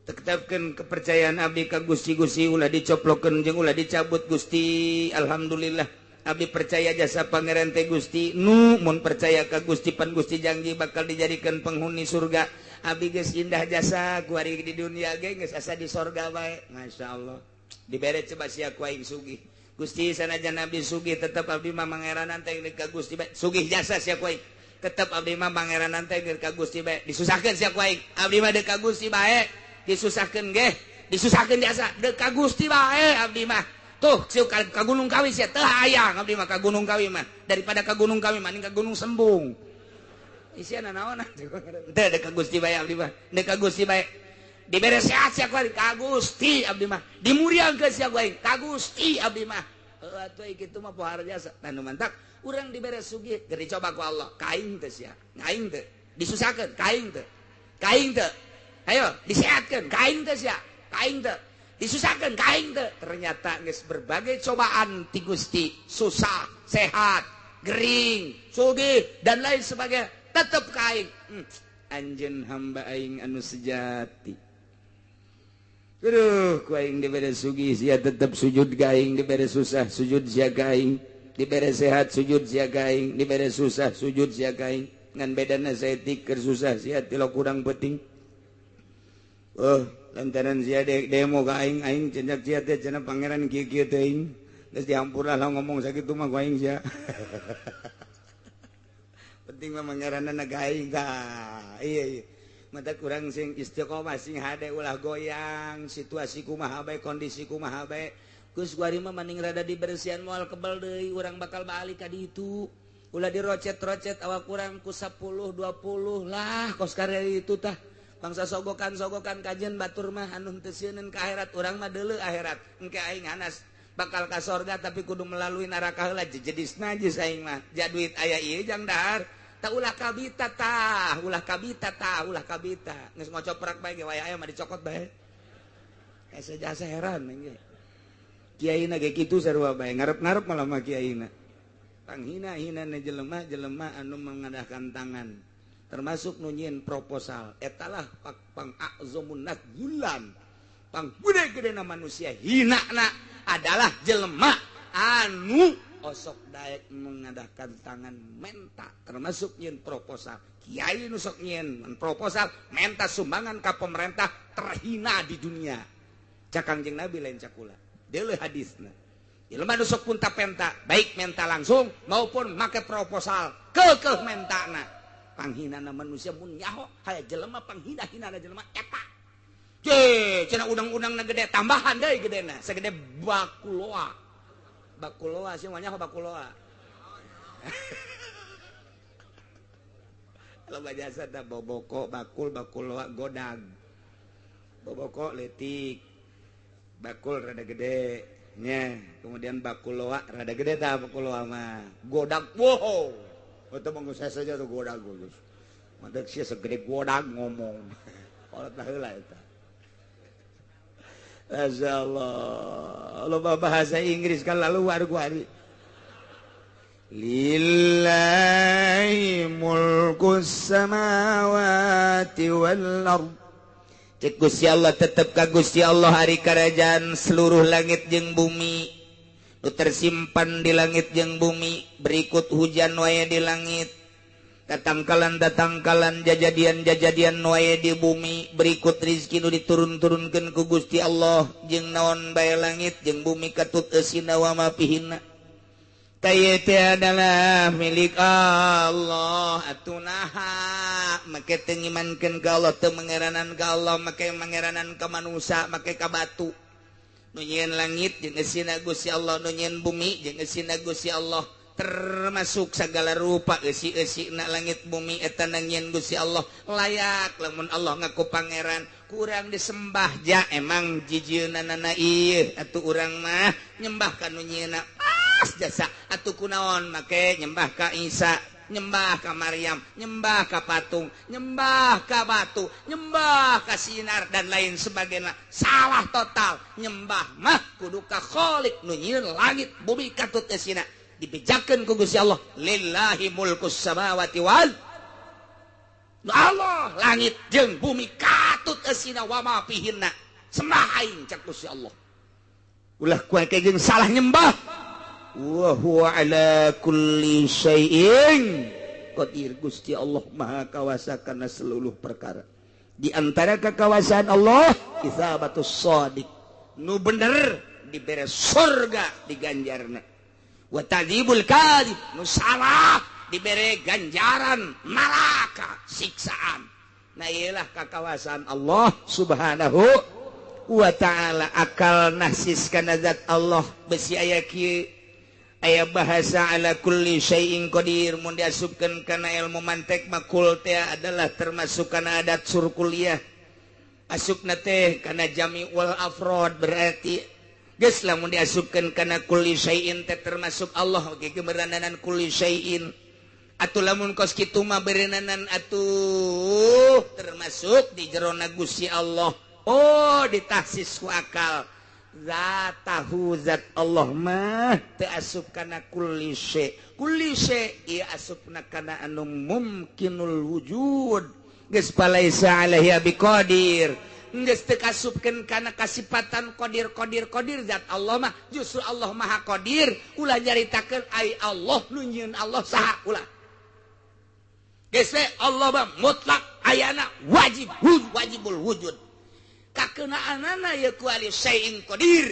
Tetepkeun kepercayaan abdi ka Gusti ulah dicoplokeun jeung ulah dicabut Gusti. Alhamdulillah. Abdi percaya jasa pangeran teh Gusti nu mun percaya ka Gusti pan Gusti janji bakal dijadikan penghuni surga abdi geus indah jasa kuari di dunia ge geus asa di sorga bae masyaallah dibere coba sia ku aing sugih Gusti sanajan abdi sugih tetep abdi mah mangeranan teh ka Gusti bae sugih jasa sia ku aing tetep abdi mah mangeranan teh ka Gusti bae disusahkeun sia ku aing abdi mah deuk ka Gusti bae disusahkeun ge disusahkeun jasa deuk ka Gusti bae abdi mah tuh siu ka Gunung Kawi sia teu hayang abdi mah ka Gunung Kawi mah daripada ka Gunung Kawi mah ka Gunung Sembung isiana naon teu deuk ka Gusti bae abdi mah deuk ka Gusti bae dibere sehat sia ku ka Gusti abdi mah dimuriangkeun sia ku ka Gusti abdi mah atuh kitu mah pohar jasa tanu mantak urang dibere sugih keur dicoba ku Allah kaing teh sia kaing teh disusahkeun kaing teh ayo disehatkeun kaing teh sia kaing teh disusahkan kaing teh ternyata geus berbagai cobaan ti Gusti susah sehat gering sugih dan lain sebagainya tetep kaing anjeun hamba aing anu sejati aduh ku aing dibere sugih sia tetep sujud ka aing dibere susah sujud sia ka aing dibere sehat sujud sia ka aing dibere susah sujud sia ka aing ngan bedana saeutik keur susah sia tilok kurang penting lantaran sia demo ka aing cendak sia teh cenah pangeran kieu-kieu teuing geus dihampurlah lah ngomong sakitu mah ku aing sia penting mah pangeranna ka aing tah iya mata kurang sing istiqomah sing hade ulah goyang situasi kumaha bae kondisi kumaha bae Gus Guarima maning rada dibersihan moal kebal deui urang bakal balik ka ditu ulah dirocet-rocet awak kurang ku 10 20 lah kos karya itu tah bangsa sogokan kajian batur mah anu teu seuneun ka akhirat urang mah deuleu akhirat engke aing hanas bakal ka sorga tapi kudu melalui neraka heula jejedis najis aing mah ja duit aya ieu jang dahar tah ulah kabita geus ngocoprak bae ge waya aya mah dicokot bae asa jasa heran engge kiaina ge kitu sarua bae ngarep-ngarep malah mah kiaina panghina-hina na jelema anu mengadahkan tangan termasuk nunyin proposal etalah pang a'zamun nadzulan pang gede-gede manusia hinana adalah jelema anu osok daek mengadahkan tangan menta termasuk nyin proposal kiai nu sok nyin proposal menta sumbangan ka pemerintah terhina di dunia cak Kangjeng Nabi lain cakula deuleuh hadisna jelema nu sok punta penta baik menta langsung maupun make proposal keukeuh mentana panghinana manusia mun nyaho haya jelema panghina-hinana jelema eta je cenah udang-udangna gede tambahan deui gedena sagede bakuloa sih nyaho bakuloa kalau bajasa da boboko bakuloa godag boboko letik bakul rada gede nya kemudian bakuloa rada gede tah bakuloa mah godag wow itu mengusah saja tuh godag Gus mantek sia segede godag ngomong kalau tah heula eta Masyaallah lo bahasa Inggris kan lalu luar lillahi mulkus samawati wal ardh cek Gusti Allah tetep ka Gusti Allah hari kerajaan seluruh langit jeung bumi nu tersimpan di langit jeung bumi berikut hujan wae di langit datangkalan jajadian wae di bumi berikut rizki nu diturun-turunkeun ku Gusti Allah jeung naon bae langit jeung bumi katut eusina wa ma fihinna tayeu teh adalah milik Allah atunaha make teu ngimankeun ka Allah teu mangeranan ka Allah make mangeranan ka manusia make ka batu nu nyieun langit jeung eusina Gusti Allah nu nyieun bumi jeung eusina Gusti Allah termasuk segala rupa eusi-eusina langit bumi eta nangieun Gusti Allah layak lamun Allah ngaku pangeran kurang disembah ja emang jijieunana ieu atuh urang mah nyembah ka nu nyieunna jasa atuh kunaon make nyembah ka Isa nyembah ka Maryam nyembah ka patung nyembah ka batu nyembah ka sinar dan lain sebagainya salah total nyembah mah kudu ka Khaliq nu nyieun langit bumi katut eusina dibejakeun ku Gusti Allah lillahi mulkus samawati wal Allah langit jeung bumi katut eusina wa ma fihinna sembah aing cak Gusti Allah ulah kuat jeung salah nyembah wa huwa ala kulli syai'in qadir Gusti Allah maha kawasa kana seluruh perkara di antara kekawasaan Allah isabatus shadiq nu bener dibere surga di ganjarna wa tadzibul kadzib nu salah dibere ganjaran neraka siksaan nah ialah kekawasaan Allah subhanahu wa ta'ala akal nahsis kana zat Allah besi aya kieu aya bahasa ala kulli syai'in qadir mun diasupkeun kana ilmu mantek makul teh adalah termasuk kana adat surkuliah asupna teh kana jami'ul afrad berarti geus lamun diasupkeun kana kulli syai'in teh termasuk Allah ge beurananan kulli syai'in atuh lamun kos kitu mah beurananan atuh termasuk di jerona Gusti Allah oh ditahsis ku akal zatahu zat Allah mah teu asup kana kulli syai ieu asupna kana anu mumkinul wujud geus palaisa alaihi biqadir geus teu kasupkeun kana kasifatan qadir zat Allah mah justru Allah maha qadir ulah nyaritakeun ai Allah nu nyieun Allah saha ulah geus Allah mah mutlak ayana wajibul wujud kakenaanana ya kuali syai'in qadir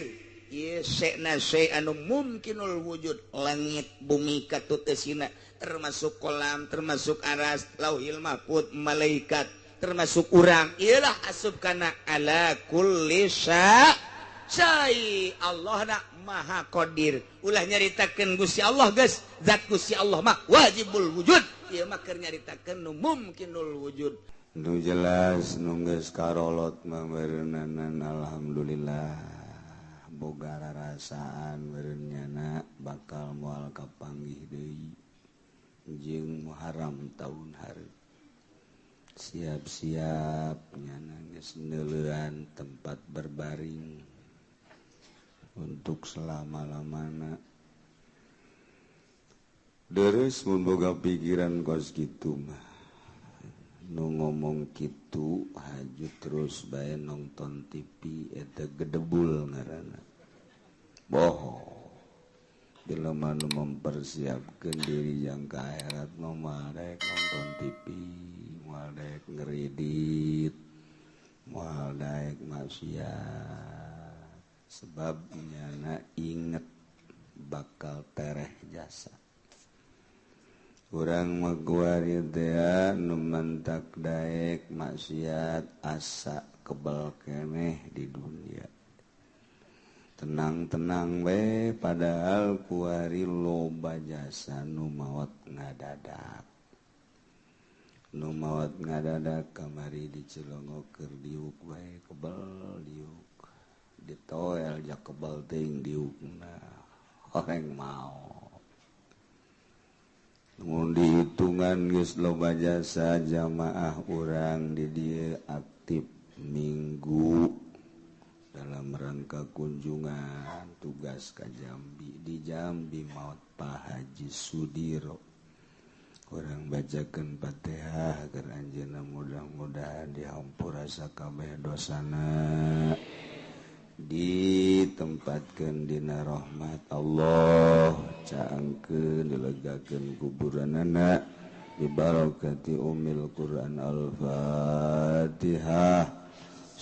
ieu syai'na syai'anu mumkinul wujud langit bumi katut eusina termasuk kolam termasuk aras lauhil mahfuz malaikat termasuk urang ialah asup kana ala kulli syai' Allah na Maha Qadir. Ulah nyaritakeun Gusti Allah geus, zat Gusti Allah mah wajibul wujud. Ieu mah keur nyaritakeun nu mumkinul wujud. Nu jelas nu geus karolot mah beureunanan alhamdulillah boga rarasaan beureunyana bakal moal kapanggih deui jeung Muharram tahun hareup. Siap-siap nyana geus neuleuan tempat berbaring untuk selama-lamana. Deres mun boga pikiran kos kitu mah nu ngomong kitu haju terus bae nonton TV eta gedebul ngaranna. Bohong. Jelema nu mempersiapkeun diri jang ka akhirat mah moal daek nonton TV, moal daek ngeredit, moal daek maksiat. Sebab nyana inget bakal tereh jasa. Urang mah kuari teh nu mantak daek maksiat asa kebal keneh di dunia. Tenang-tenang we padahal kuari loba jasa nu maot ngadadak. Nu maot ngadadak kamari dicelongo keur diuk we kebal diuk. Ditoel jak kebal teuing diukna. Horeng mau. Mun dihitungan geus loba jasa jamaah urang di dieu aktif minggu dalam rangka kunjungan tugas ka Jambi. Di Jambi maot Pak Haji Sudiro. Urang bacakeun Fatihah keur anjeunna mudah-mudahan dihampura sakabeh dosana. Ditempatkeun dina rahmat Allah, caangkeun dilegakeun kuburanana bi barakati ummil Quran Al-Fatihah.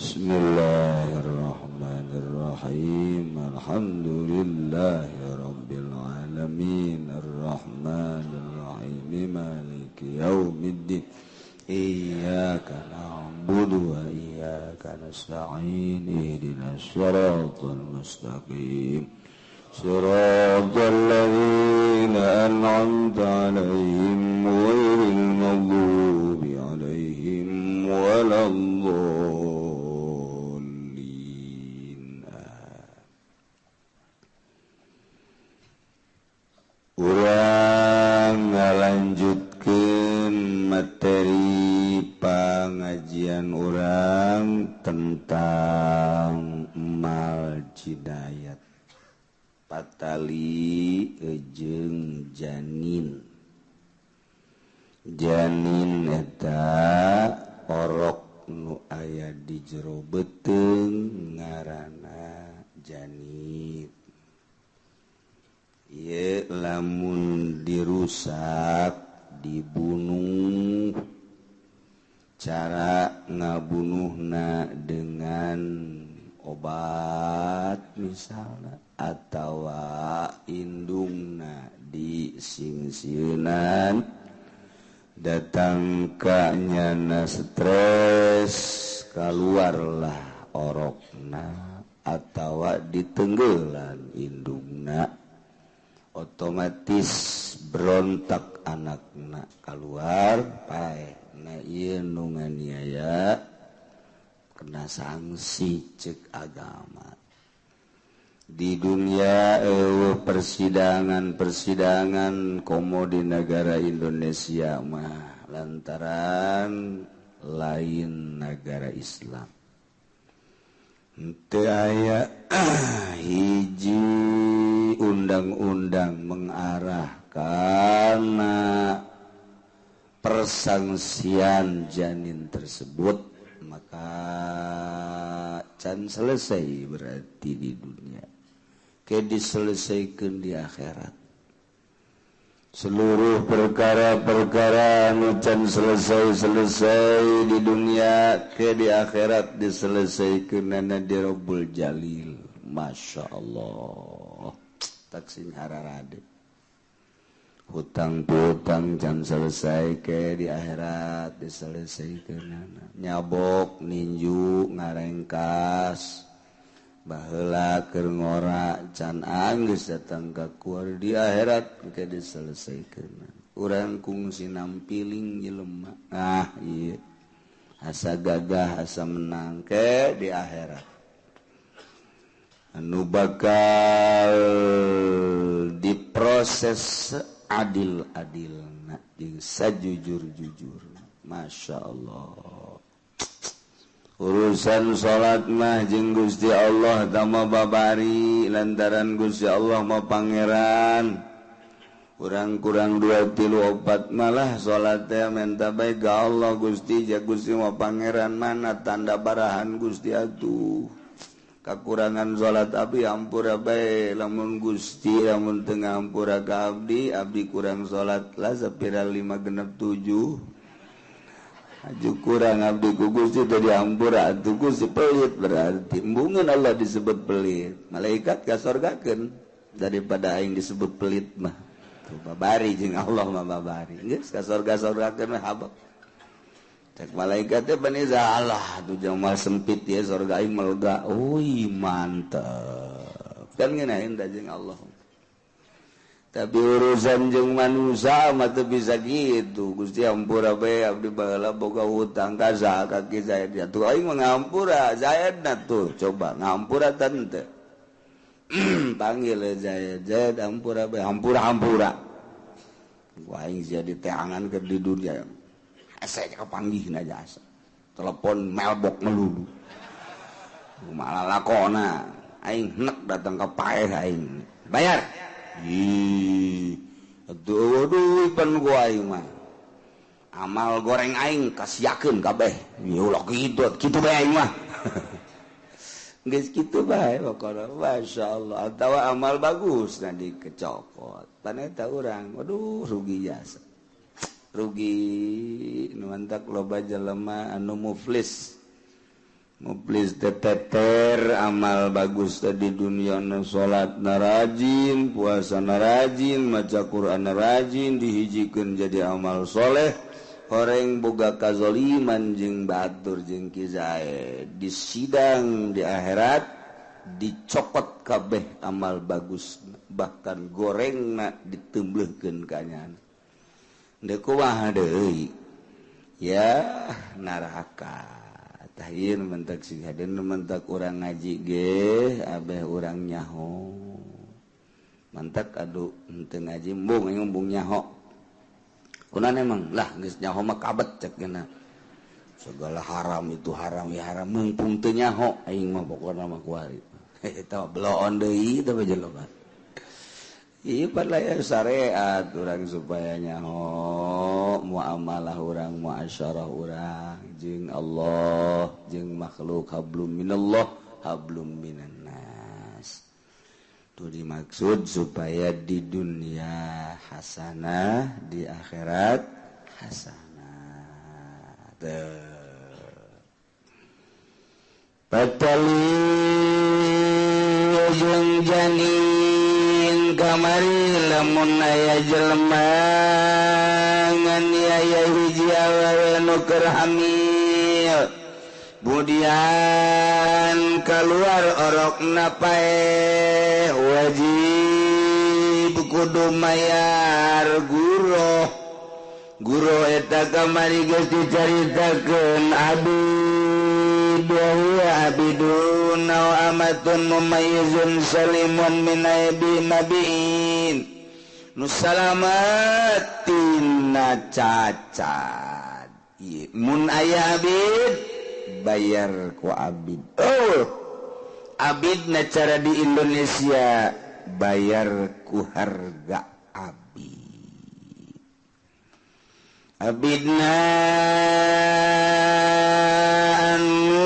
Bismillahirrahmanirrahim. Alhamdulillahirabbil alamin arrahmanirrahim maliki yaumiddin. Iyyaka na'budu wa iyyaka nasta'in ihdinas siratal mustaqim siratal ladzina an'amta 'alaihim ghairil maghdubi 'alaihim waladdallin. Urang ngalanjutkeun materi pangajian urang tentang mal jidayat patali jeung janin. Janin eta orok nu aya di jero beuteung ngaranna janin. Ieu lamun dirusak dibunuh. Cara ngabunuhna dengan obat misalnya atau indungna disingsieunan datang ka nyana stres kaluarlah orokna atau ditenggelan indungna otomatis berontak anakna keluar pae. Nah ieu nu nganiaya kena sanksi cek agama. Di dunia persidangan komo di negara Indonesia mah lantaran lain negara Islam. Teu aya hiji undang-undang mengarah kana persangsian janin tersebut, maka can selesai berarti di dunia. Ke diselesaikan di akhirat. Seluruh perkara-perkara anu can selesai di dunia ke di akhirat diselesaikan nana di Rabbul Jalil. Masya Allah. Taksin hararade. Hutang piutang can selesai ke di akhirat diselesaikan. Nyabok ninju ngarengkas baheula keur ngora can geus datang ka kuar di akhirat engke diselesaikeun urang kungsi nampiling jelema ieu asa gagah asa menang ke di akhirat anu bakal diproses adil-adilna jeung sajujur-jujurna masyaallah urusan salat mah jeung Gusti Allah tama babari lantaran Gusti Allah mah pangeran urang kurang 2 3 4 malah salat teh menta bae ka Allah Gusti ja Gusti mah pangeran mana tanda barahan Gusti atuh kakurangan salat abdi ampura bae lamun Gusti lamun teu ngampura ka abdi kurang salat lah sapira 5 genep 7 aju kurang abdi ku Gusti teh diampura atuh Gusti pelit berarti embungeun Allah disebut pelit malaikat kasorgakeun daripada aing disebut pelit mah tuh babari jeung Allah mah babari geus kasorga-sorgakeun mah habaq cek malaikat teh baniza Allah tuh jamal sempit ya sorga aing melga ui mantep kan ngeunaheun da jeung Allah tapi urusan jeung manusia mah teu bisa gitu Gusti ampura bae abdi baheula boga hutang ka kaki Zaid atuh aing mah ngampura Zaidna tuh coba ngampura teu panggil Zaid ampura bae hampura ku aing jadi teangan keur di dunia asa kapanggihna jasa telepon mailbox melulu malah lakona aing nek datang ka paeh aing bayar aduh pan gua aing mah amal goreng aing kasiakeun kabeh ya ulah kitu bae aing mah geus kitu bae pokona masyaallah atawa amal bagus nanti kecopot paneta urang aduh rugi jasa rugi nu mantak loba jelema anu muflis teteter amal bagus di dunia na salat na rajin puasa na rajin maca Quran na rajin dihijikeun jadi amal soleh horeng boga kazoliman jeung batur jeung kizae di sidang di akhirat dicopot kabeh amal bagus bahkan gorengna diteumbleukkeun ka nyana deuk kumaha deui ya neraka tahin mentak si haden mentak urang ngaji ge abeh urang nyaho mantak adu henteu ngaji embung nyaho kunaon emang lah geus nyaho mah kabet cek geuna segala haram itu haram ya haram mumpung teu nyaho aing mah pokona mah kuari eta beloon deui teh jelema ieu padahal syariat urang supaya nyaho muamalah urang muasyarah urang jeung Allah jeung makhluk hablum minallah hablum minannas tu dimaksud supaya di dunia hasanah di akhirat hasanah patali jeung janin kamari lamun aya jelema ngan aya hiji awewe nu keur hamil kemudian keluar orokna pae wajib kudu mayar guru eta kamari geus dicaritakeun abidun wa amatun mumayyizun salimun min aibi nabiin nu salamatina cacat mun aya abid bayar ku abid abidna cara di Indonesia bayar ku harga abidna anu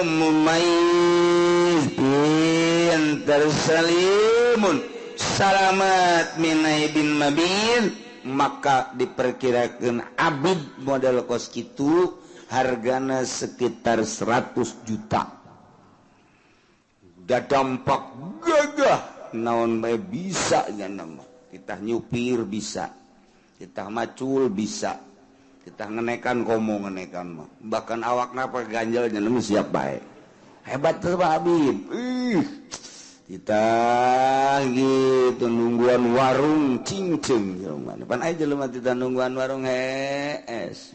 mumayyiz pintar salimun salamat min aibin mabin maka diperkirakan abid model kos kitu hargana sekitar 100 juta udah dampak gagah naon bae bisa nama kita nyupir bisa kita macul bisa kita ngenekan komo ngenekan mah bahkan awakna pakai ganjalnya nemu siap bae hebat tuh Habib. Kita gitu nungguan warung cincin pan aja lu mati nungguan warung hees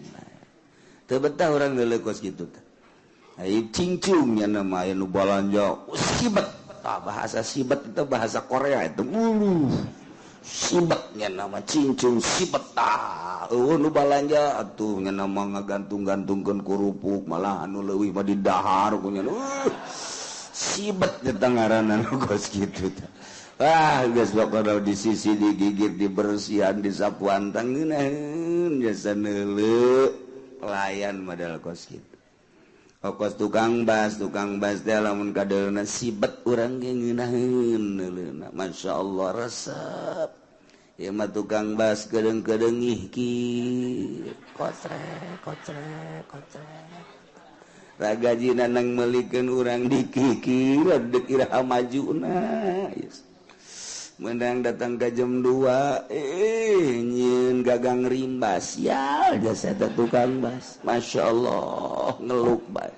teu betah urang geuleuh kos kitu teh ai cincung nya nama aya nu balanja sibet bahasa sibet itu bahasa Korea itu sibet nya nama cincung sibet nu balanja atuh nya nama ngagantung-gantungkeun kurupuk malah anu leuwih mah di dahar punya sibet ngaranna kos kitu teh. Geus pokona di sisi digigit dibersihan disapuan tangeunaheun jasa neuleuh pelayan model kos kitu. Kos tukang bas teh lamun kadeulna sibet urang ge ngeunaheun neuleuhna masyaallah resep. Ieu mah tukang bas kedeung-kedeung ki kotrek ragajina nang melikeun urang dikikir dek iraha majuna menang datang ka jam 2 nyieun gagang rimbas ya jasa tukang bas masyaallah ngeluk bae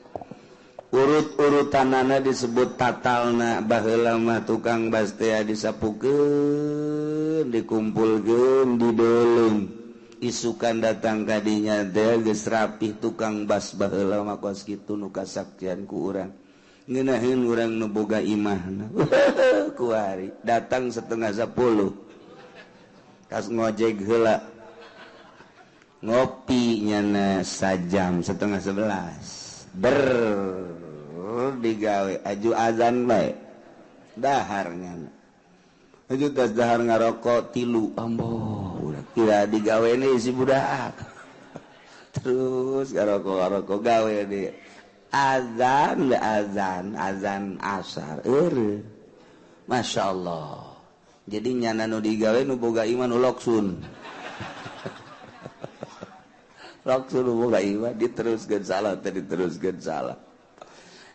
urut-urutanana disebut tatalna baheula mah tukang bas teh disapukeun dikumpulkeun dideulung isukan datang kadinya teh geus rapih tukang bas baheula mah kos kitu nu kasaktian ku urang ngeunaheun urang nu boga imahna kuari datang 9:30 kas ngojek heula ngopi nyana sajam 10:30 digawe aju azan bae dahar nyana aju tas dahar ngarokok 3 amboh kira digawe si budak terus ngarokok gawe deh azan asar Masya Allah jadi nyana nu digawe nu boga iman nu loksun nu boga iman diteruskeun salah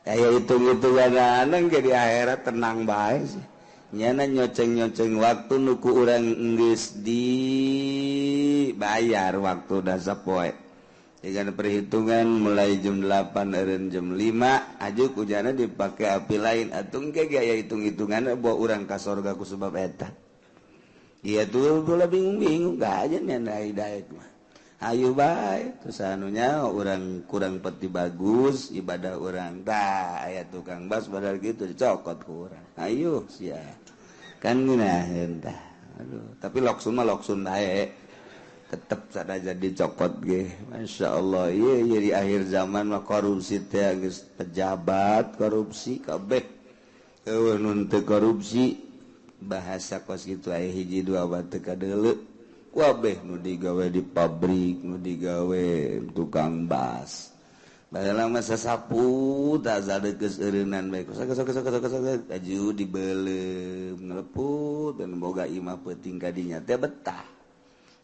aya hitung-hitungan anang ke di akhirat tenang bae sih nyana nyoceng waktu nuku urang geus dibayar waktu dasa poe dengan perhitungan mulai jam 8 eureun jam 5 ajuk ujana dipake api lain atuh engke aya hitung-hitungan bawa urang ka sorga ku sebab eta ieu tuh ulah bingung-bingung ka aja nyana hidayat mah ayo bae terus anunya urang kurang peti bagus ibadah urang tah aya tukang bas badal kitu dicokot ku urang ayo sia kan ngeunaheun tah aduh tapi loksun mah loksun bae tetep sadaja dicokot ge masyaallah ieu di akhir zaman mah korupsi teh geus pejabat korupsi kabeh eueuh nun teu korupsi bahasa kos kitu aya hiji dua batu kadeuleu kabeh nu digawe di pabrik nu digawe tukang bas baheula mah sasapu tak zadeukes eureunan bae sok aju dibeleum ngeleput dan boga imah peuting kadinya teh betah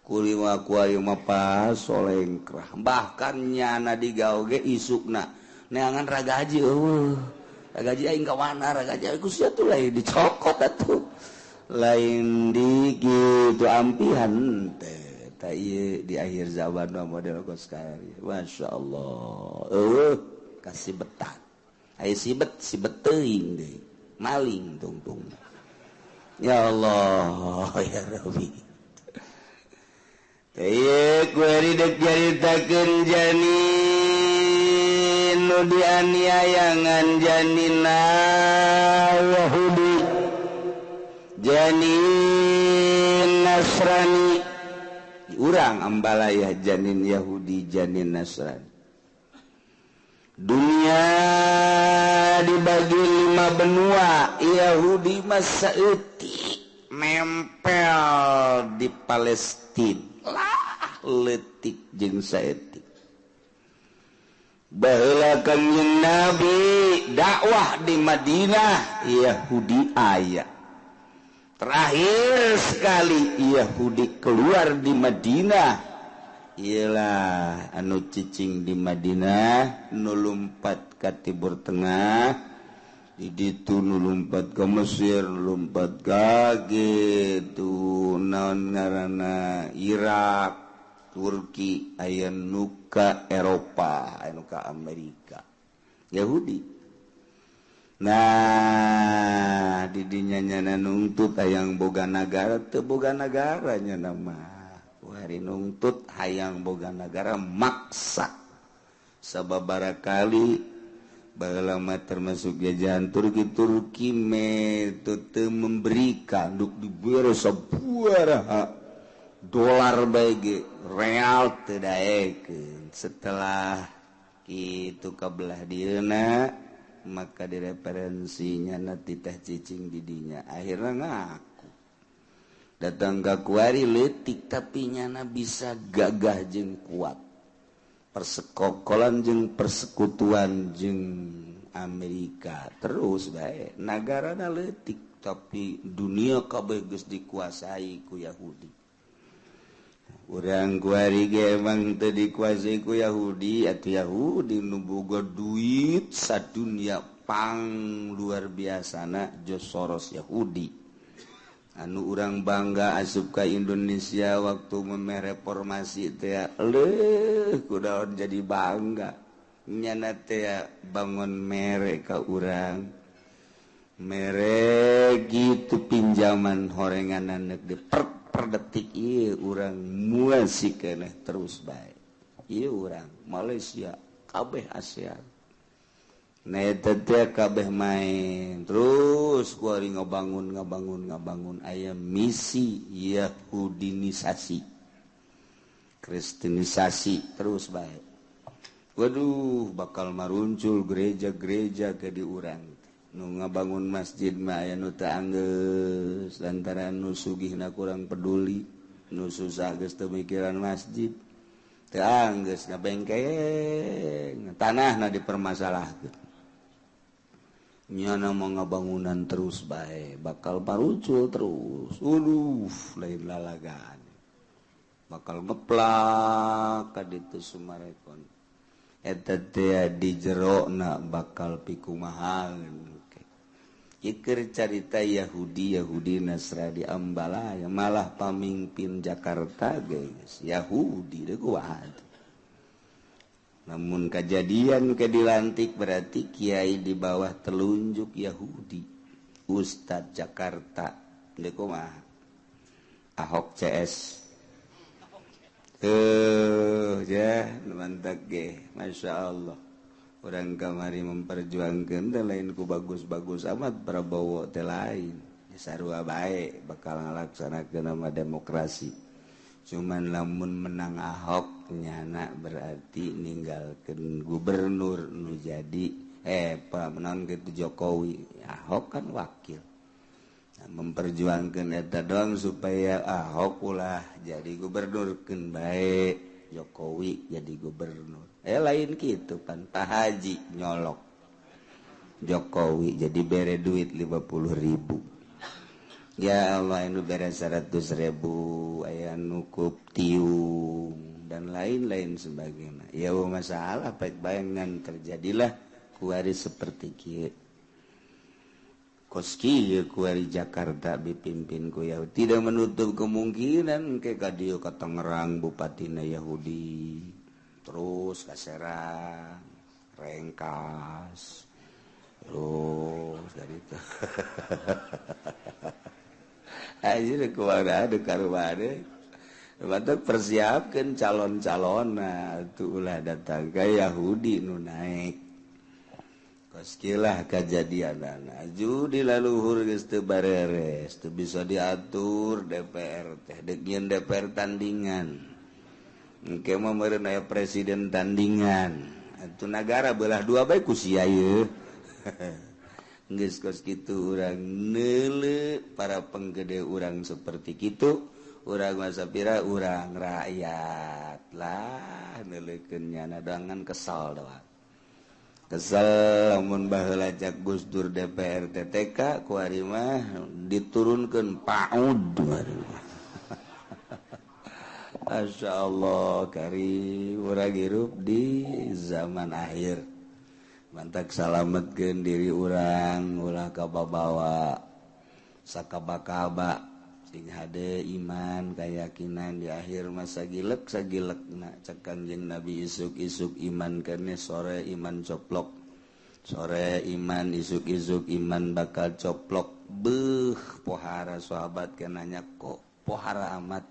kuliwa ku ayeuna mah pas solengkrah bahkan nyana digawe ge isukna neangan ragaji ragaji aing ka mana ragaji ku sia tuh lain dicokot atuh lain di kitu ampihan teh ta ieu di akhir zaman model kos kari masyaallah kasih betah aya sibet teuing deui maling tungtung ya Allah ya Rabbi ieu kuari dek caritakeun janin nu dianiayangan janina Yahudi janin Nasrani urang ambalaya janin Yahudi janin Nasrani dunia dibagi 5 benua Yahudi masa saeutik nempel di Palestina lah leutik jeung saeutik baheula kanjeng Nabi dakwah di Madinah Yahudi aya terakhir sekali Yahudi keluar di Madinah ialah anu cicing di Madinah nu lumpat ka Timur Tengah di ditu nu lumpat ka Mesir nu lumpat ka gitu naon ngaranna Irak Turki aya nu ka Eropa aya nu ka Amerika Yahudi Nah didinya nyana nungtut hayang boga negara teu boga negaranya nama kuari nungtut hayang boga negara maksa sababaraha kali baheula termasuk jajahan Turki teu memberikan duk dibere sabaraha dolar bae real teu daekeun setelah kitu kabelah dieuna maka direferensinya nanti teh cicing didinya akhirnya ngaku datang ka kuari leutik tapi nyana bisa gagah jeung kuat persekokolan jeung persekutuan jeung Amerika terus bae nagarana leutik tapi dunia kabeh geus dikuasai ku Yahudi urang kuari ge emang teu dikuasai ku Yahudi atuh Yahudi nu boga duit sadunya pang luar biasana George Soros Yahudi anu urang bangga asup ka Indonesia waktu memeh reformasi teh kudaon jadi bangga nyana teh bangun mere ka urang mere gitu pinjaman horenganan di per detik ieu urang muasi keneh terus bae ieu urang Malaysia kabeh ASEAN nah eta teh kabeh main terus kuari ngabangun aya misi Yahudinisasi Kristenisasi terus bae waduh bakal maruncul gereja-gereja ke di urang nu ngabangun masjid mah aya nu teu anggeus lantaran nu sugihna kurang peduli nu susah geus teu mikiran masjid teu anggeus ngabengkeng tanahna dipermasalahkeun nyana mau ngabangunan terus bae bakal paruncul terus lain lalagaan bakal ngeplak ka ditu sumarekon eta teh di jerona bakal pikumahaeun Ikir carita Yahudi Nasrani Ambalaya malah pamimpin Jakarta guys Yahudi deh kuat. Namun kejadian ke dilantik berarti kiai di bawah telunjuk Yahudi Ustadz Jakarta deh kumaha Ahok CS ya mantap ge Masya Allah. Orang kamari memperjuangkan teh lain ku bagus-bagus amat Prabowo teh lain sarua bae bakal ngalaksanakeun nama demokrasi cuman lamun menang Ahok nyana berarti ninggalkeun gubernur nu jadi menang gitu Jokowi Ahok kan wakil nah, memperjuangkan eta doang supaya Ahok ulah jadi gubernur keun bae Jokowi jadi gubernur lain gitu kan Pak Haji nyolok Jokowi jadi bere duit 50.000 ya Allah ini bere 100.000 aya nukup tiung dan lain-lain sebagainya ya masalah baik-bayangan terjadilah kuari seperti kieu koski kuari Jakarta dipimpin ku Yahudi tidak menutup kemungkinan ke kadieu ka Tangerang bupatina Yahudi terus ka Serang, Rengkas, terus dari itu. Aja kemana ada karuana. Mantap persiapkan calon-calon tuh ulah datang ke Yahudi nu naik. Koskilah kejadian judi laluhur geus teu bareres, teu bisa diatur DPR teh, deuk nyeun DPR tandingan. Engke mah meureun aya presiden tandingan. Atuh nagara belah dua bae ku sia ieu. Geus kos kitu urang neuleuh para penggede urang seperti kitu, urang mah sapira urang rakyat. Lah neuleukeun nyana dangan kesal doang. Kesal lamun baheula cak Gus Dur DPR TTK ku ari mah diturunkeun PAUD. Masya Allah kari urang hirup di zaman akhir mantak salametkeun diri urang ulah kababawa sakaba-kaba sing hade iman keyakinan di akhir masa sagilek cek Kangjeng Nabi isuk-isuk iman keneh sore iman coplok sore iman isuk-isuk iman bakal coplok pohara sahabat kenanya kok pohara amat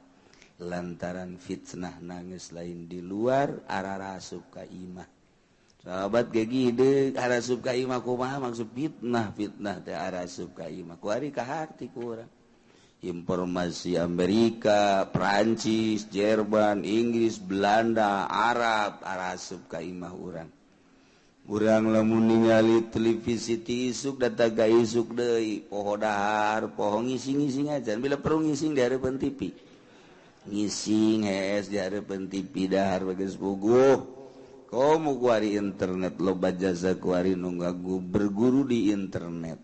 lantaran fitnah nangis lain di luar arah asup ka imah sahabat kayak gede arah asup ka imah kumaha maksud fitnah teh arah asup ka imah kuari kahati kurang informasi Amerika Perancis Jerman Inggris Belanda Arab arah asup ka imah urang lamun ningali televisi isuk data isuk deui poho dahar poho ngising-ngising aja bila perlu ngising di hareupeun TV ngising hees di hareupeun TV dahar bageus puguh komo kuari internet loba jasa kuari nu ngagu berguru di internet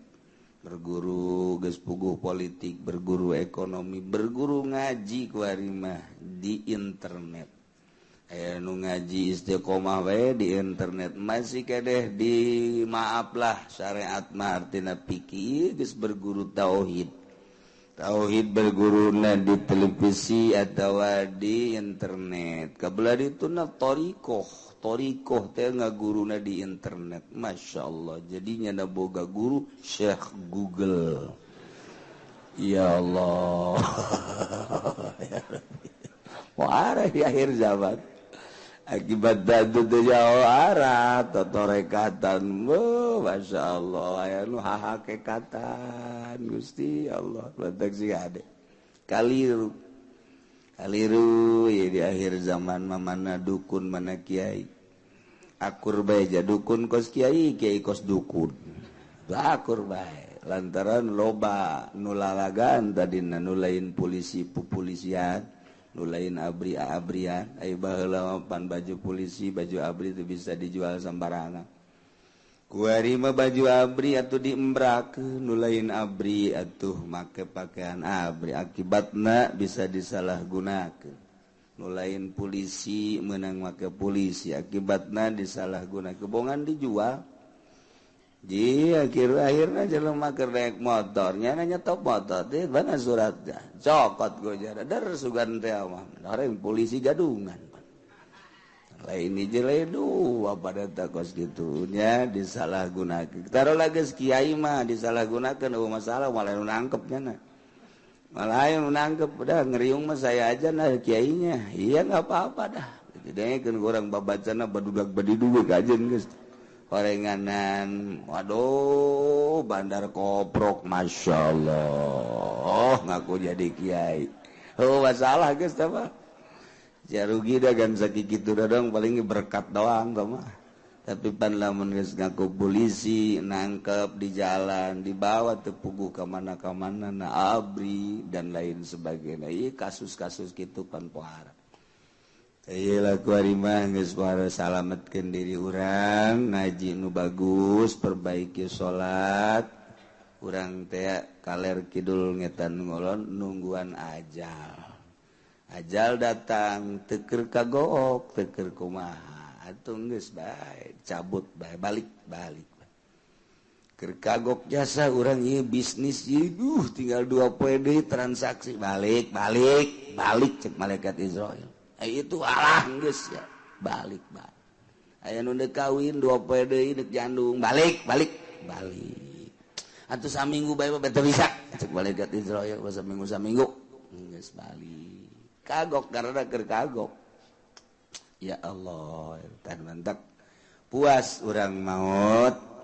berguru geus puguh politik berguru ekonomi berguru ngaji kuari mah di internet nu ngaji istiqomah wae di internet masih kedeh di maaflah syariat mah artina fikih geus berguru tauhid berguruna di televisi atau di internet kabelah dituna torikoh teh ngaguruna di internet masyaallah jadinya na boga guru Syekh Google ya Allah wah di akhir zaman akibat dadu teh jauh arah totorekatan masya Allah aya nu hahakekatan Gusti Allah batak sih ade kaliru ya di akhir zaman mana dukun mana kiai akur bae ja dukun kos kiai kos dukun akur bae lantaran loba nulalagan tadina nulain polisi pupulisian nulain abrian baheula pan baju polisi baju abri itu bisa dijual sembarangan kuari mah baju abri atuh diembrakeun nulain abri atuh make pakaian abri akibatna bisa disalahgunakeun nulain polisi meunang make polisi akibatna disalahgunakeun kebongan dijual ji akhirnya jelema keur naik motornya nanya top motor teh mana suratnya cokot gojara dar sugan teh mah dareng polisi gadungan lain hiji lain dua pada takos gitunya disalahgunakeun taruhlah geus kiai mah disalahgunakeun eueuh masalah malah nu nangkepnya na malah anu nangkep udah ngeriung mah saya aja nah kiainya iya enggak apa-apa dah didengekeun urang babacana badudak badiduwe kajen geus Orenganan, waduh, bandar koprok, masya Allah, ngaku jadi kiai. Oh masalah guys, apa? Jarugi dah kan sakit gitu dong, paling berkat doang, sama. Tapi pan lamun geus ngaku polisi, nangkep di jalan, dibawa tepugu kemana na abri dan lain sebagainya. Iya kasus-kasus gitu pan pohara. Iyalah kuari mah geus para salametkeun diri urang ngaji nu bagus perbaiki salat urang teh kaler kidul ngetan ngolon nungguan ajal datang teu keur kagok teu keur kumaha atuh geus bae cabut bae balik keur kagok jasa urang ieu bisnis ieu tinggal 2 poe deui transaksi balik cek malaikat Israil itu alah geus ya balik aya nu deuk kawin 2 poe deui deuk jandung balik atuh saminggu bae teu bisa cek malaikat Israil saminggu geus balik kagok karena keur kagok ya Allah tah mantap puas urang maot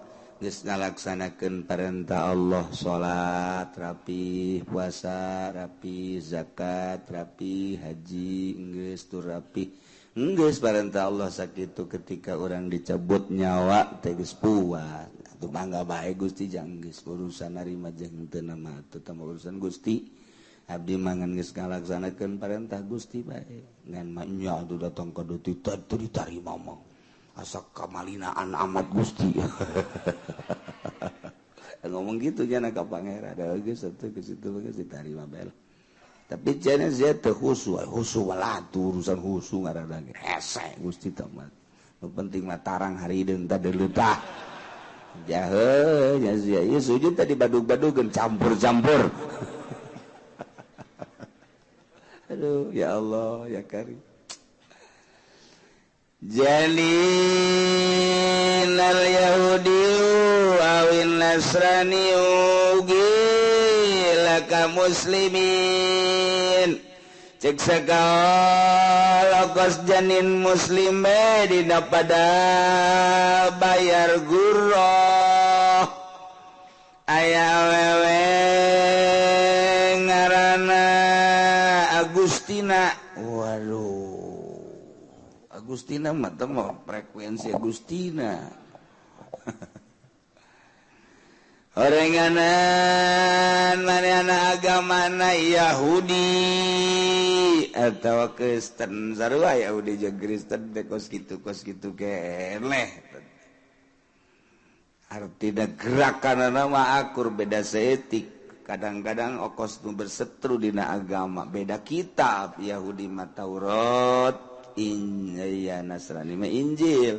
geus ngalaksanakeun perintah Allah salat rapi puasa rapi zakat rapi haji geus tur rapi geus perintah Allah sakitu ketika orang dicabut nyawa teh geus puas atuh mangga bae Gusti jang geus urusan narima jeung teu nama atuh teh urusan Gusti abdi mangan geus ngalaksanakeun perintah Gusti bae ngan mah nya atuh datang ka ditu ditarima mah asa kamalinaan amat Gusti ngomong gitu nya ka pangeran ada geus atuh geus itu geus ditarima bae tapi cenah sia teu khusu walatu urusan khusu ngaranna ge hese Gusti teh mah nu penting mah tarang harideung teh deuleutah jahe nya sia ieu sujud teh dibadug-badugeun campur-campur aduh ya Allah ya Karim Jalil al-Yahudi Nasrani ugi laka muslimin cek segala kos janin muslim dina pada bayar gurroh aya wewe ngaranna Agustina. Waduh, Agustina mah teh frekuensi Agustina. Orenganan manehna agamana Yahudi atau Kristen sarua Yahudi jeung Kristen teh kos kitu keneh. Artina gerakanana mah akur beda seetik. Kadang-kadang okos nu berseteru dina agama beda kitab. Yahudi mah Taurat, Nasrani mah Injil.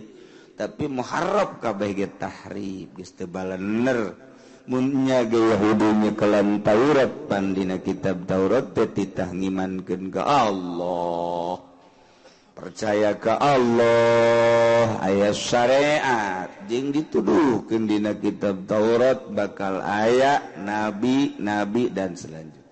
Tapi muharrab kabeh ge tahrif geus teu balener. Mun nyaga Yahudinya kelan Taurat pandina kitab Taurat teh titah ngimankeun ka Allah. Percaya ka Allah aya syariat jeung dituduhkeun dina kitab Taurat bakal aya nabi dan selanjutnya.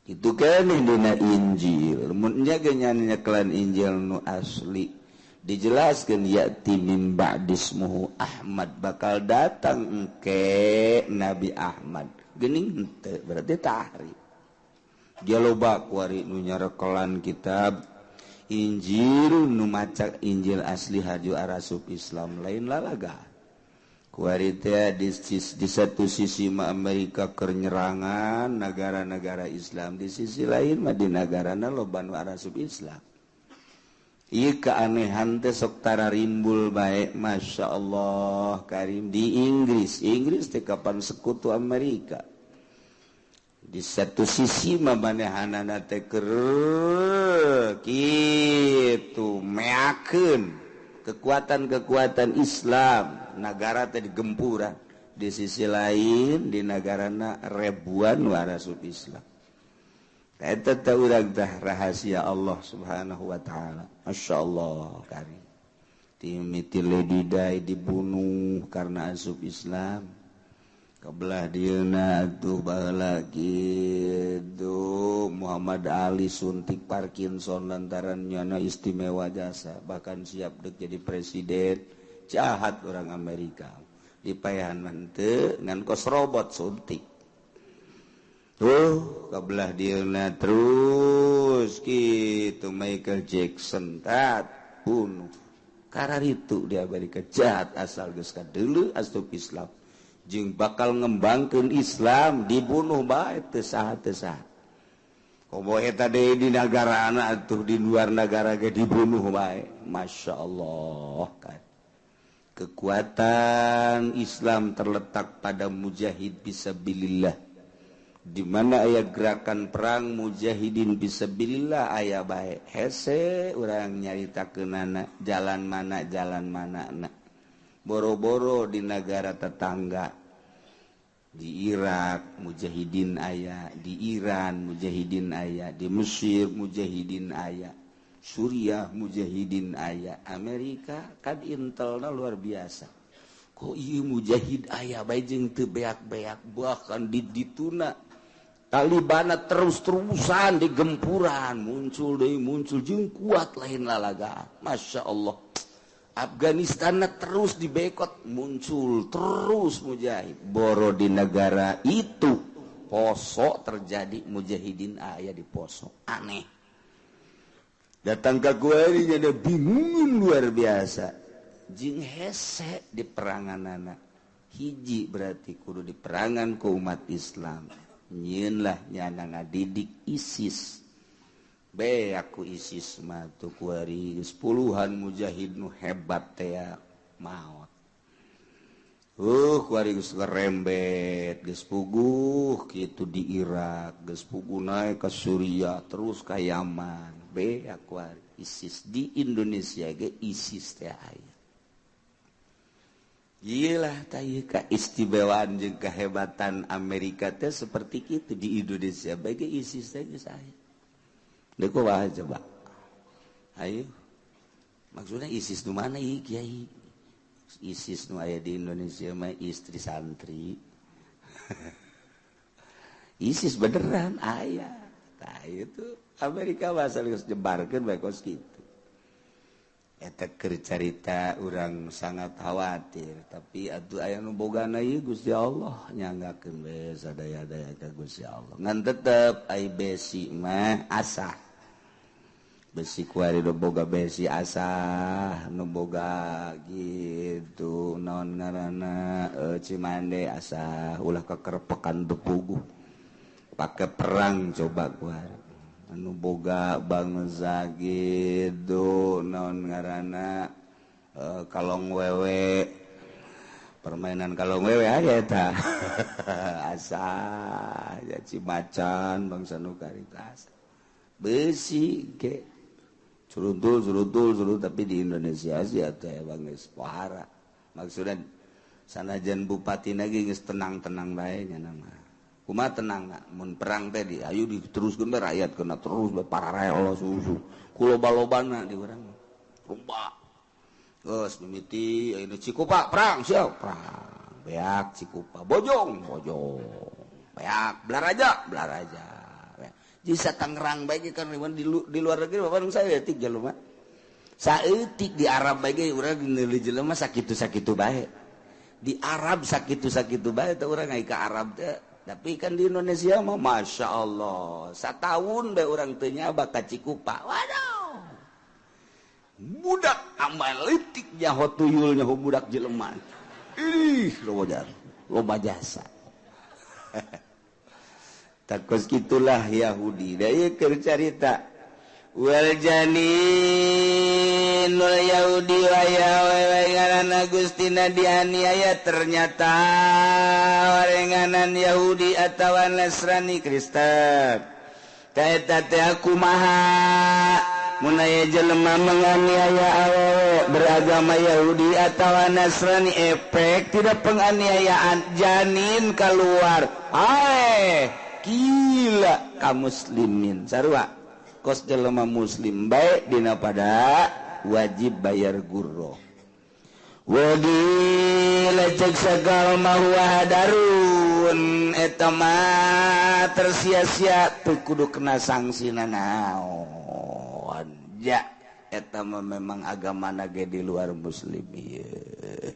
Itu keneh dina Injil. Mun nyaga nya kelan Injil nu asli dijelaskan ya'ti min ba'dismuhu Ahmad bakal datang engke Nabi Ahmad geuning henteu berarti tahrif. Dia loba kuari nu nyarekelan kitab Injil nu maca Injil asli haju arasup Islam lain lalaga. Kuari teh di satu sisi mah Amerika keur nyerangan negara-negara Islam, di sisi lain mah di nagarana loba nu arasup Islam. Ieu keanehan teh sok tara rimbul bae, Masya Allah karim di Inggris teh kapan sekutu Amerika. Di satu sisi mah manehanana teh keur kitu meakeun kekuatan Islam, negara teh digempuran. Di sisi lain di nagarana ribuan warasub Islam. Eta teh urang teh rahasia Allah Subhanahu wa taala. Masyaallah karim. Timiti Ledidai dibunuh karena asup Islam. Kabelah dieuna atuh baheula kitu Muhammad Ali suntik Parkinson lantaran nyana istimewa jasa, bahkan siap deuk jadi presiden. Jahat orang Amerika. Dipayahan teu ngan kos robot suntik. Kabelah dieuna terus gitu Michael Jackson tat bunuh. Kararitu di Amerika jahat asal geus kadeuleu asup Islam. Jeung bakal ngembangkeun Islam dibunuh bae teu saha. Komo eta deui di nagarana atuh di luar negara ge dibunuh bae. Masya Allah kan. Kekuatan Islam terletak pada mujahid fisabilillah. Di mana aya gerakan perang mujahidin fisabilillah aya bae hese urang nyaritakeunana jalan mana boro-boro di negara tetangga. Di Irak mujahidin aya, di Iran mujahidin aya, di Mesir mujahidin aya, Suriah mujahidin aya, Amerika kan intelna luar biasa. Kok ieu mujahid aya bae jeung teu beak-beak, bahkan dituna Talibana terus-terusan di gempuran muncul jeung kuat lain lalaga. Masya Allah. Afghanistan terus dibekot muncul terus mujahid. Boro di negara itu poso terjadi mujahidin aya di poso. Aneh. Datang ke gue ini ada bingung luar biasa. Jeung hese di peranganana. Hiji berarti kudu di perangan ke umat Islam. Nyieun lah nyana ngadidik ISIS. Be aku ISIS mah tuh kuari geus puluhan mujahid nu hebat teh maot. Kuari geus ngerembet, geus puguh kitu di Irak, geus puguh naik ke Suriah, terus ka Yaman. Be aku ISIS di Indonesia ge ISIS teh aya. Iyalah tadi keistimewaan jeung kehebatan Amerika teh seperti itu di Indonesia bagi ISIS teh geus aya. Deuk wah coba. Ayo. Maksudnya ISIS di mana ieu Kiai? ISIS nu aya di Indonesia mah istri santri. ISIS beneran aya. Tah itu Amerika basal geus jebarkeun bae kos kitu. Eta keur carita urang sangat khawatir, tapi atuh aya nu bogana ieu Gusti Allah nyanggakeun we sadaya-daya ka Gusti Allah. Ngan tetep ai besi mah asah. Besi kuari nu boga besi asah, nu boga gitu naon ngaranna cimande asah, ulah kakerpekan teu puguh. Pake perang coba kuari. Anu boga bangsa gitu naon ngaranna kalong wewe, permainan kalong wewe aya eta. Asah ya cimacan bangsa nu karitas besi ge suruntul tapi di Indonesia sih teh bang geus pohara. Maksudna sanajan bupati ge geus tenang-tenang bae nya nama. Kumaha tenang na, mun perang teh di ayo diteruskeun bae rakyat kena terus bae pararaya Allah susu. Kuloba-lobana di urang. Rumba. Geus mimiti ayeuna Cikupa perang siap perang. Beak Cikupa bojong. Beak Blaraja. Jisa Tangerang bae kan di luar negeri bapak nu saya etik jelema. Saeutik di Arab bae ge urang neuli jelema sakitu-sakitu bae. Di Arab sakitu-sakitu bae teh urang ngai ka Arab teh. Tapi kan di Indonesia mah Masya Allah satahun be orang tanya baka Cikupa. Waduh budak amalitiknya hotuyulnya budak jelema. Ih loba jasa. Takos gitulah Yahudi. Da ieu keur carita wal janinul Yahudi wa yawe ngaranna Gustina dianiaya ternyata warenganan Yahudi atawa Nasrani Kristen. Ta eta teh kumaha mun aya jelema menganiaya awewe beragama Yahudi atawa Nasrani efek tidak penganiayaan janin keluar. Gila ka muslimin sarua kos jelema muslim baik dina pada wajib bayar gurro. Wagila cek sagal mahuwa hadarun eta mah tersia-sia teu kudu kena sanksina naon. Ja eta mah memang agamana ge di luar muslim ieu.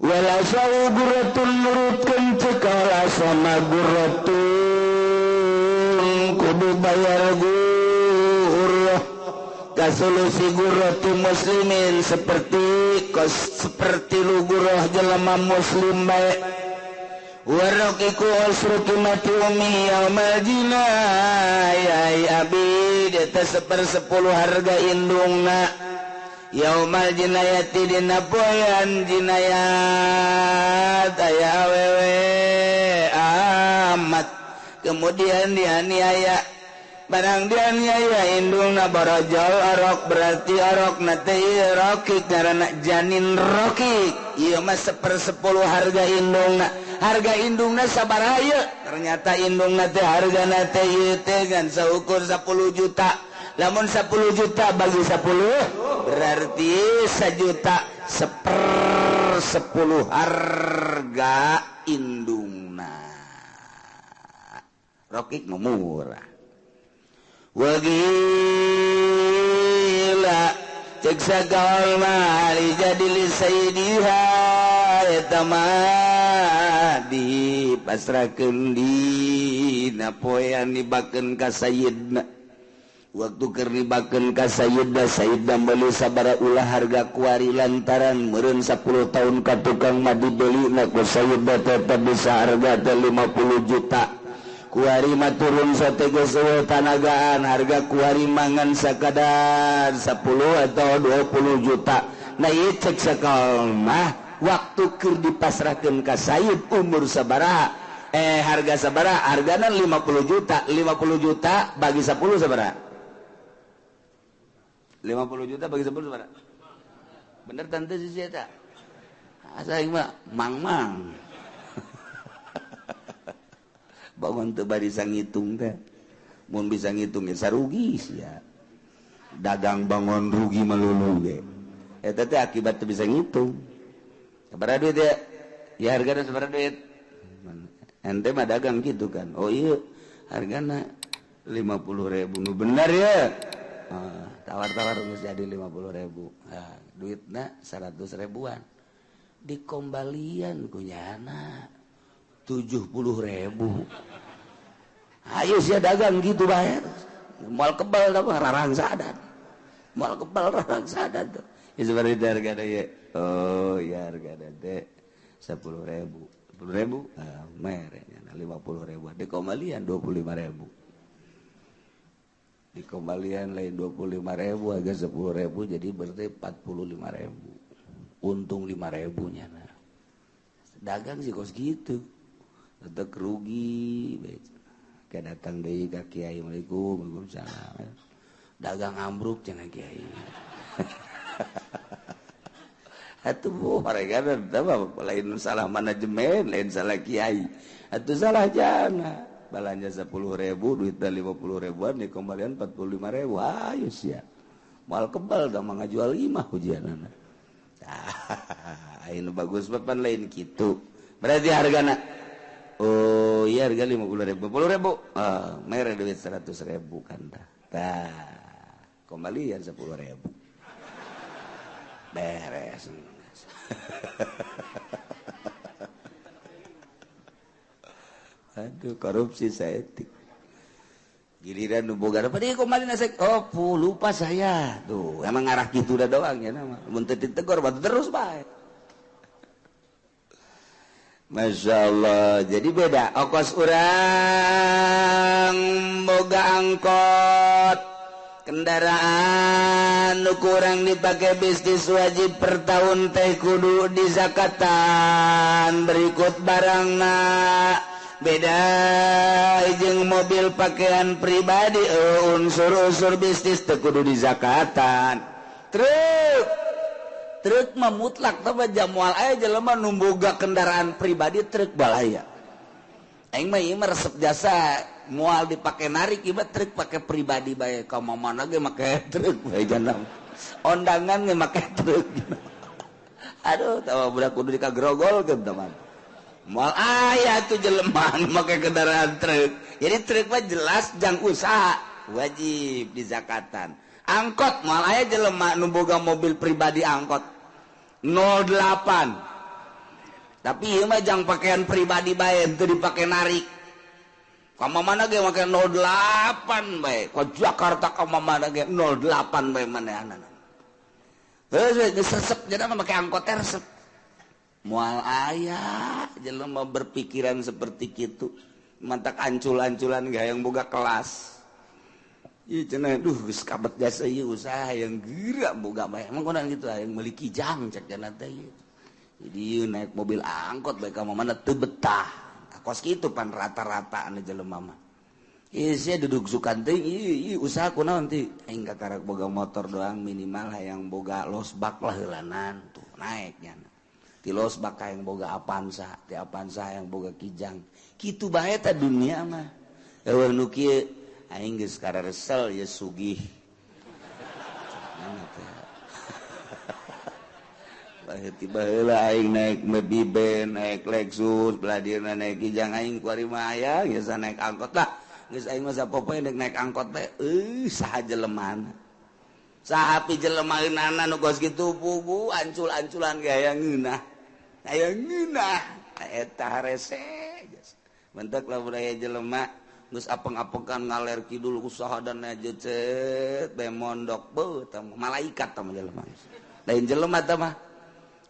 Wala sawu gurratun nurutkeun cekala sama gurratun kudu bayar gurrah. Kasolusi gurratu muslimin seperti lu gurrah jelema muslim bae. Waraqiku usruki mati umi yaumal jinayai abid eta 1/10 harga indungna. Yaumal jinayati dina poean jinayat aya awewe amat kemudian dianiaya barang dianiaya indungna barajal arok berarti arok nate rokik karena janin rokik ieu mah 1/10 harga indungna sabaraha ieu ternyata indungna teh hargana teh ieu teh kan saukur 10 juta. Lamun 10 juta bagi 10 berarti 1 juta 1/10 harga indungna. Rokik murah. Wagila cek sagaul mali jadi li sayyidiha eta mah dipasrahkeun dina poean dibakeun ka sayyidna. Waktu kernibakeun ka Sayyidna beli sabara ulah harga kuari lantaran meureun 10 tahun ka tukang mah dibelina ku Sayyidna tetep bisa harga teh 50 juta. Kuari mah turun satege sewe tanagaan harga kuari mangan sakadar 10 atau 20 juta. Nah ieu cek sakal mah waktu keur dipasrahkeun ka Sayyid umur sabaraha harga sabaraha hargana 50 juta. 50 juta bagi 10 sabaraha? 50 juta bagi 10 sabaraha? Bener tante sih eta. Asa aing mah mang-mang. Bangun teu bisa ngitung teh. Mun bisa ngitung ge sarugi sia. Dagang bangun rugi melulu ge. eta teh akibat teu bisa ngitung. Sabaraha duit ya? Ya hargana sabaraha duit? Ente mah dagang gitu kan. Oh iya, hargana 50.000. Nu bener ya. Tawar-tawar geus jadi 50.000. Nah, duitna 100.000-an. Dikombalian kunyana 70.000. Ayo sia dagang gitu bae. Moal kebal tapi rarang sadat. Moal kebal rarang sadat tuh. Ya seperti harga ya. Oh ya harga teh 10.000. 10.000 merenya 50.000. Dikombalian 25.000. Dikembalian lain 25.000 agak 10.000 jadi berarti 45.000. Untung 5.000 nya. Nah. Dagang sih kos gitu. Tetap rugi. Kayak datang deui ka kiai, Waalaikumsalam. Dagang ambruk cenah kiai. Atuh bu, mereka lain salah manajemen, lain salah kiai. Atuh salah jana. Balanja 10.000, duitnya 50.000-an, dikembalian 45.000. Ayo sia. Mal kebal dah ngajual 5 ujianana. Ayo bagus papan lain gitu. Berarti hargana. Oh iya harga 50.000. 10.000. Merah duit 100.000 kan dah. Kembalian 10.000. Beres. Aduh, korupsi saeutik. Giliran nu boga apa dia kembali nasek. Oh, lupa saya. Tuh, emang ngarah gitu udah doang ya nama. Mun teu ditegor batu terus bae. Masya Allah. Jadi beda. Ongkos urang boga angkot. Kendaraan nu kurang dipakai bisnis wajib per tahun teh kudu dizakatan. Berikut barangna. Beda jeung mobil pakaian pribadi unsur-unsur bisnis teu kudu dizakatan. Truk mah mutlak teh jamual aya jelema nu boga kendaraan pribadi truk balaya. Aing mah ieu resep jasa moal dipake narik ieu truk pake pribadi bae ka mamana ge make truk bae jangan. Ondangan ge make truk. Aduh tawa budak kudu dikagrogolkeun teman. Moal aya tuh jelema make kendaraan truk. Jadi truk mah jelas jang usaha wajib dizakatan. Angkot moal aya jelema nu boga mobil pribadi angkot 08. Tapi ieu mah jang pakaian pribadi bae teu dipake narik. Ka mamana ge make 08 bae. Ka Jakarta ka mamana ge 08 bae manehanana. Heuh geus resep jadi make angkot teh resep. Moal aya jelema berpikiran seperti kitu mantak ancul-anculan gayang boga kelas ieu cenah duh geus kabet jasa ieu usaha yang geura boga bae emang kunaon kitu yang meuli kijang cek cenah teh ieu jadi ieu naik mobil angkot bae ka mana teu betah kos kitu pan rata-rata anu jelema mah ieu sia duduk sukan teh ieu usaha kunaon teh aing katarak boga motor doang minimal hayang boga losbak lah heulanan tuh naiknya ti losbak yang boga Avanza, ti Avanza yang boga kijang. Kitu bae ta dunia mah. Eueuh nu kieu aing geus karesel ya sugih. Bae tiba heula aing naik Maybach, naik Lexus, beladirna naik kijang aing kuari mah aya geus naik angkot lah. Geus aing mah sapopoe naik angkot teh saha jelemana. Sahapi jelemaeunana nu gos kitu pugu ancul-anculan ge aya ngeunah. Aya ngeunah eta rese. Mentek lah budaya jelema geus apeng-apengan ngaler kidul usaha dan jecet bae mondok beuh tah malaikat tah jelema. Lain jelema tah mah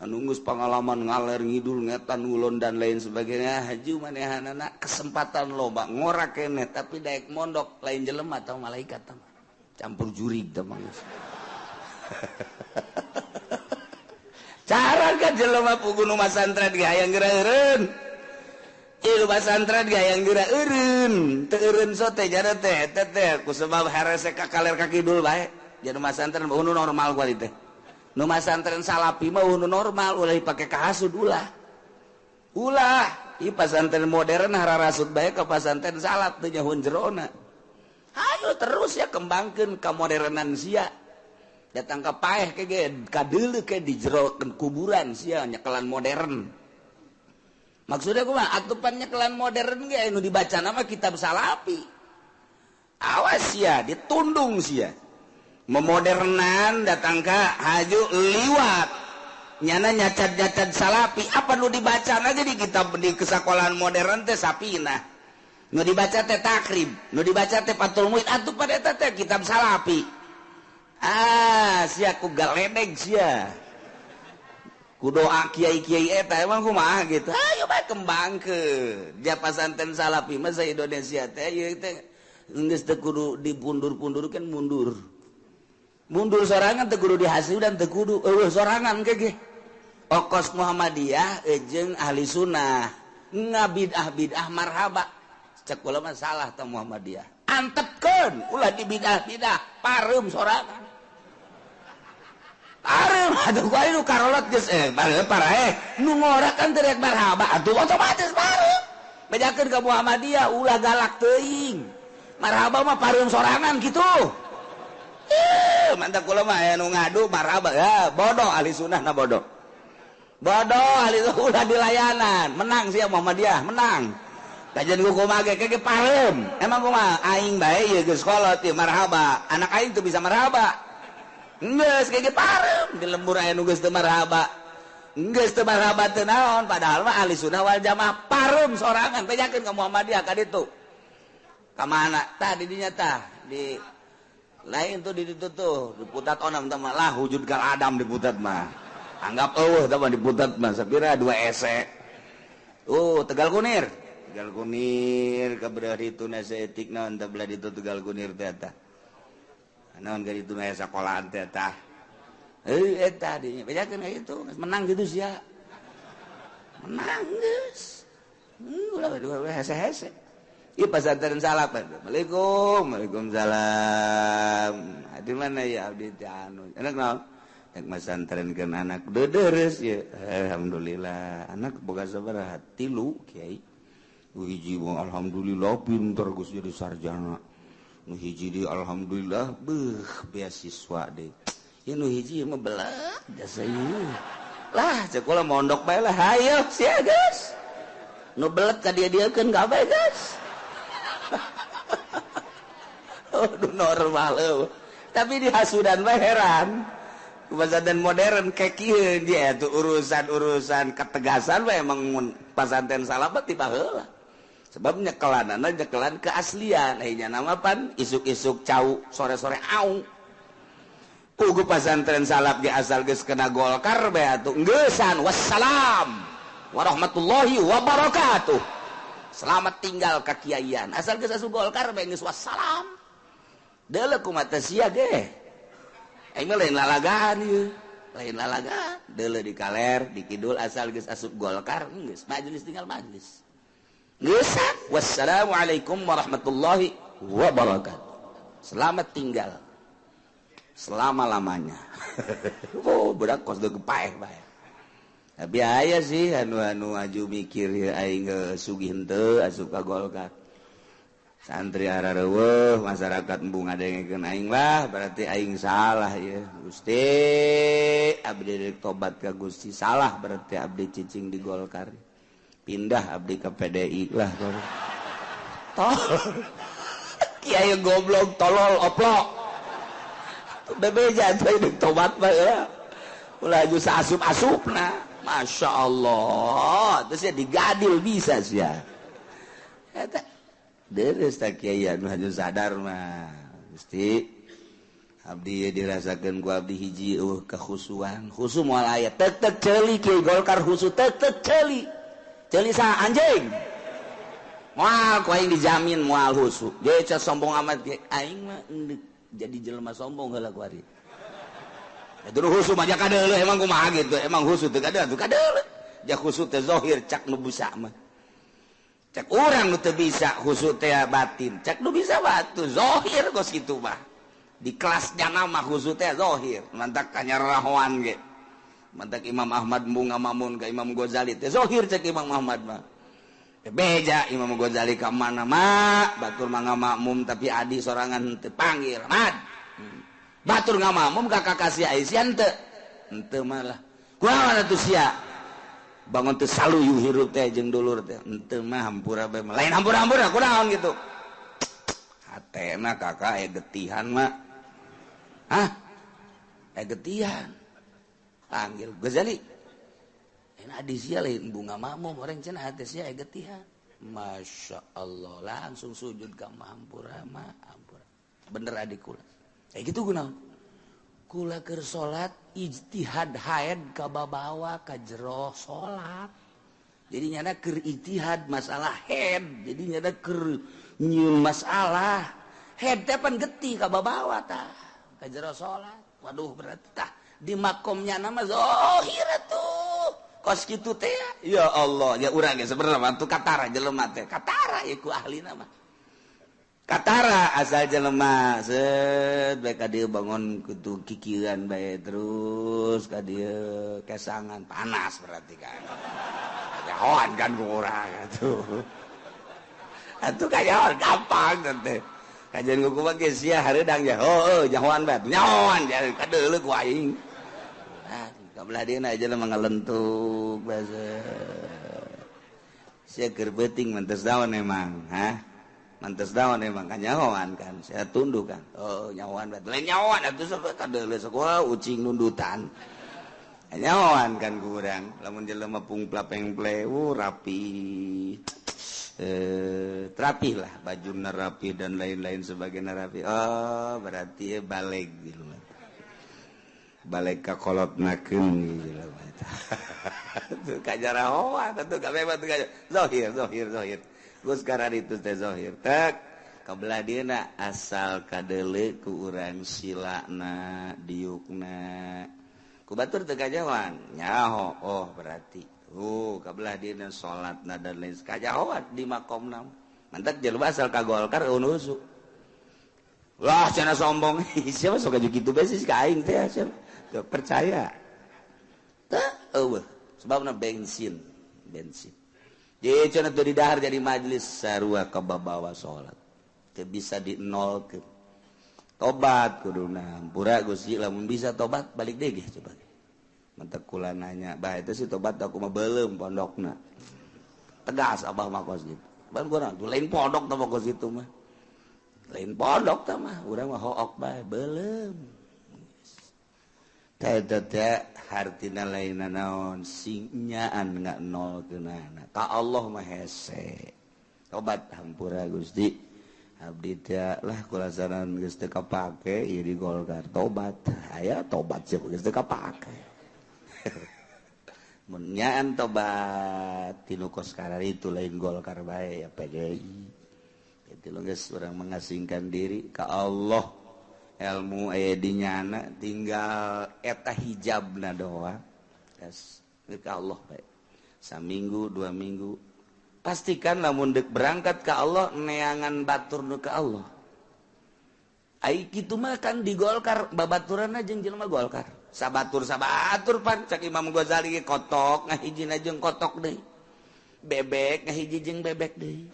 anu geus pangalaman ngaler ngidul ngetan ulun dan lain sebagainya haju manehanana kesempatan loba ngora keneh tapi daek mondok lain jelema tah malaikat tah campur jurig tah mah. Cara ka jelema pugu nu masantren ge hayang geura eureun. Ieu masantren ge hayang geura eureun. Teu eureun sote jana teh teh ku sebab harese ka kaler ka kidul bae. Jadi masantren nu normal kuali teh. Nu masantren salapi mah nu normal ulah dipake ka hasud ulah. Ulah, ieu pasantren modern hararasud bae ka pasantren salap teh nyahoun jerona. Hayu terus ya kembangkeun ka modernan sia. datang ke paeh kadeuleu ke di jero kuburan sia nyekelan modern. Maksudnya kumaha atupan nyekelan modern ge anu dibaca nama kitab salapi. Awas ya ditundung sia. Memodernan datang ke haju liwat. Nyana nyacat-nyacat salapi apa nu dibaca aja di kitab di kesakolahan modern teh sapina. Nu dibaca teh takrib, nu dibaca teh Fathul Muin atuh pada eta teh kitab salapi. Sia ku galedeg sia. Ku doa kiai-kiai eta emang kumaha gitu. Ayo bae kembangkeun. Dia pasantren salapi mah sa Indonesia teh ieu teh geus teu kudu dipundur-pundurkeun mundur. Mundur sorangan teu kudu dihasiudan teu kudu eueuh sorangan kege. Okos Muhammadiyah jeung ahli sunnah ngabidah-bidah marhaba cek ulama salah teh Muhammadiyah antepkeun ulah di bidah-bidah pareum sorangan pareum atuh ku anu karolot geus paraeh nu ngorakan teh rek marhaba atuh otomatis pareum bedakeun ka Muhammadiyah ulah galak teuing marhaba mah pareum sorangan kitu mantap ulama anu ngadu marhaba ya bodoh ahli sunnah na bodoh ahli ulah di layanan menang sih Muhammadiyah menang kajian kumaha ge kege pareum emang kumaha aing bae ieu geus kolot ieu marhaba anak aing teu bisa marhaba geus kege pareum di lembur aya nu geus teu marhaba geus teu marhaba teu naon padahal mah ahli sunnah wal jamaah pareum sorangan bejakeun ka Muhammadiyah ka ditu ka mana tah di dinya tah di lain tuh di ditu tuh diputat onam teh mah lah wujud kal Adam diputat mah anggap teman diputat mah sapira 2 ese. Tegal Kunir ka beureuh itu nasa etik naon teh belah ditu Tegal Kunir teh eta. Naon ka ditu mah sakolahan teh eta. Eta dinya bejakeun ka itu menang gitu sia. Menang geus. Ulah 2 hese-hese. Ieu pasantren salap. Waalaikumsalam. Di mana ya abdi teh anu. Enak naon? Yang masantrenkeun anak deudeureuss ya alhamdulillah anak boga sabaraha 3 kiai nu hiji mah alhamdulillah pinter geus jadi sarjana nu hiji di alhamdulillah beasiswa deui ieu nu hiji mah belat jasa ieu lah cek ulah mondok bae lah hayo sia geus nu belet ka dia-diekeun ka bae geus aduh normal tapi dihasudan bae heran pesantren modern kayak kieu dia tuh urusan ketegasan we emang pasantren salabat tiba heula sebab nyekelanana nyekelan keaslian aya nama pan isuk-isuk cau sore-sore aung puguh pasantren salap ge asal geus kena Golkar we atuh geeusan wassalam warahmatullahi wabarakatuh selamat tinggal ka kiaian asal geus asup Golkar we geus wassalam deuleu kumaha teh sia ge aing lain lalagaan ieu lain lalagaan deuleu di kaler di kidul asal geus asup Golkar geus majelis tinggal majelis geusan wassalamualaikum warahmatullahi wabarakatuh selamat tinggal selama-lamanya budak kos deuk paeh bae tapi aya sih anu aju mikir aing sugih henteu asup ka Golkar santri arareueuh masyarakat embung ngadengekeun aing lah berarti aing salah ya Gusti abdi rek tobat ka Gusti salah berarti abdi cicing di Golkar pindah abdi ke PDI lah kiai goblok tolol oplok bebeja teh rek tobat bae lah ulah aju saasup-asupna masyaallah terus ya digadil bisa sia eta deres tak kiai anu haju sadar mah Gusti abdi dirasakeun ku abdi hiji kekhusuan khusu moal aya teu ceuli kiai Golkar khusu teu ceuli saha anjing moal ku aing dijamin moal khusu jadi ca sombong amat aing mah jadi jelema sombong heula ku ari atuh khusu mah kadeuleuh emang kumaha gitu emang khusu teu kadeuleuh ja khusu teh zahir cak nu busa mah cek orang nu teu bisa khusu teh batin cek nu bisa batu zahir geus kitu mah di kelas jana mah khusu teh zahir mantak kanyarahoan ge mantak Imam Ahmad embung ngamamun ka Imam Ghazali teh zahir cek Imam Ahmad mah beja Imam Ghazali ka mana mah batur mah ngamakmum tapi adi sorangan teu panggil Ahmad batur ngamamum kakak kasih Aisyah ente malah kunaon atuh sia bangun teu saluyu hirup teh jeung dulur teh ente mah hampura bae lain hampura-hampura kunaon gitu hatena kakak getihan mah getihan panggil Ghazali enak di sia lain bunga mamum orang cenah hate sia getihan Masya Allah langsung sujud ka hampura mah hampura bener adik kula gitu kunaon kula keur salat ijtihad haid ka babawa ka jero salat jadi nyana keur ijtihad masalah haid jadi nyana keur nyieun masalah haid teh pan getih ka babawa tah ka jero salat waduh berarti tah di makomnya nama zahir atuh kos kitu teh ya Allah ya urang ge sebenarnya tuh katara jelema teh katara ya ku ahli nama katara asal jelema set bae ka dieu bangun kudu kikiran bae terus ka dieu kesangan panas berarti kan kayawan kan ku urang atuh kayawan gampang teh kajian ku mah geus sia hareudang ya nyahoan bae nyahoan ka deuleu ku aing kabelah dia aja lah mengalentuk bahasa saya gerbeuting mantes daun emang mantes daun emang kan nyahoan kan saya tunduk kan nyahoan lain nyahoan atuh kadeuleuk sekolah ucing nundutan nyahoan kan kurang lamun jelema pungpla pengple rapi rapih lah bajuna rapi dan lain-lain sebagainya rapi berarti balik gitu balik ka kolot nakeun gitu tuh kajarahoan tuh kabeh tuh zahir geus karan itu teh zahir tak kabelah dieuna asal kadeuleu ku urang silana diukna ku batur teu kajawan nyaho berarti kabelah dieuna salatna dan lain kajahoan di makomna mantap jelema asal ka Golkar unusu wah cenah sombong siapa sok aju kitu bae sih ka aing teh tuh percaya sebabna bensin jadi cenah tuh di dahar jadi majelis sarua kababawa salat teu bisa dinolkeun tobat kuduna hampura Gusti lamun bisa tobat balik deui coba mantep kula nanya bah eta sih tobat aku mah beuleum pondokna tegas abah mah kos gitu ban gua tuh lain pondok tah kos itu mah lain pondok tah mah urang mah hook bae beuleum teh hartina lainna naon singyaan nggak nol keunana ka Allah mah hese tobat hampura Gusti abdi teh lah kula saran geus teu kapake ieu di Golkar tobat aya tobat sih geus teu kapake mun nyaan tobat tinu kos karar itu lain Golkar bae ya PDI itu lo geus urang mengasingkan diri ka Allah ilmu aya di nyana tinggal eta hijabna doang yes ka Allah bae saminggu 2 minggu pastikan lamun deuk berangkat ka Allah neangan batur nu ka Allah ai kitu mah kan di Golkar babaturanna jeung jelema Golkar sabatur pan cak Imam Ghazali kotok ngahijina jeung kotok deui bebek ngahiji jeung bebek deui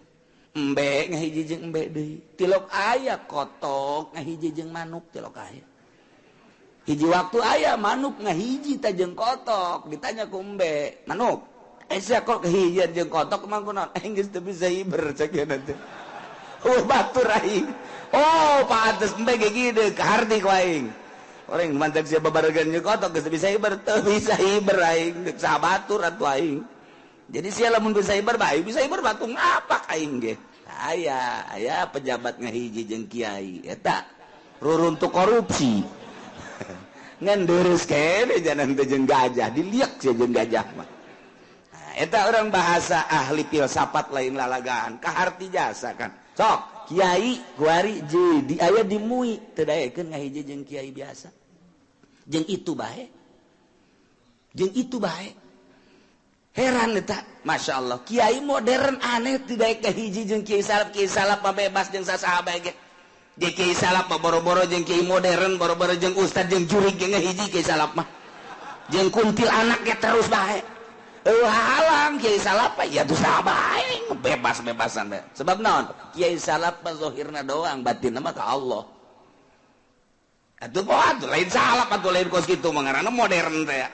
embe ngahiji jeung embe deui tilok aya kotok ngahiji jeung manuk tilok aya hiji waktu aya manuk ngahiji teh jeung kotok ditanya ku embe manuk sia kok kehijian jeung kotok mah kunaon geus teu bisa hiber cakeuna teh batur aing pantes embe ge kieu kaharti ku aing orang mantap sia babaregan jeung kotok geus bisa hiber teu bisa hiber aing sabatur atuh aing jadi sia lamun bisa hiber bae bisa hiber batung apa aing ge aya pejabat ngahiji jeung kiai eta ruruntuk korupsi ngan deureuss kene janan teh jeung gajah diliek sia jeung gajah mah eta urang bahasa ahli filsafat lain lalagaan kaharti jasa kan sok kiai kuari di aya di MUI teu daekeun ngahiji jeung kiai biasa jeung itu bae heran eta Masya Allah kiai modern aneh tidak ke hiji jeung kiai salap mah bebas jeung sasaha bae ge kiai salap mah boro-boro jeung kiai modern boro-boro jeung ustad jeung jurig ge ngahiji kiai salap mah jeung kuntil anak ge terus bae halang kiai salap ya tuh saha bae bebas-bebasan bae sebab naon kiai salap mah zahirna doang batinna mah ka Allah atuh lain salap atuh lain kos kitu mangarana modern teh.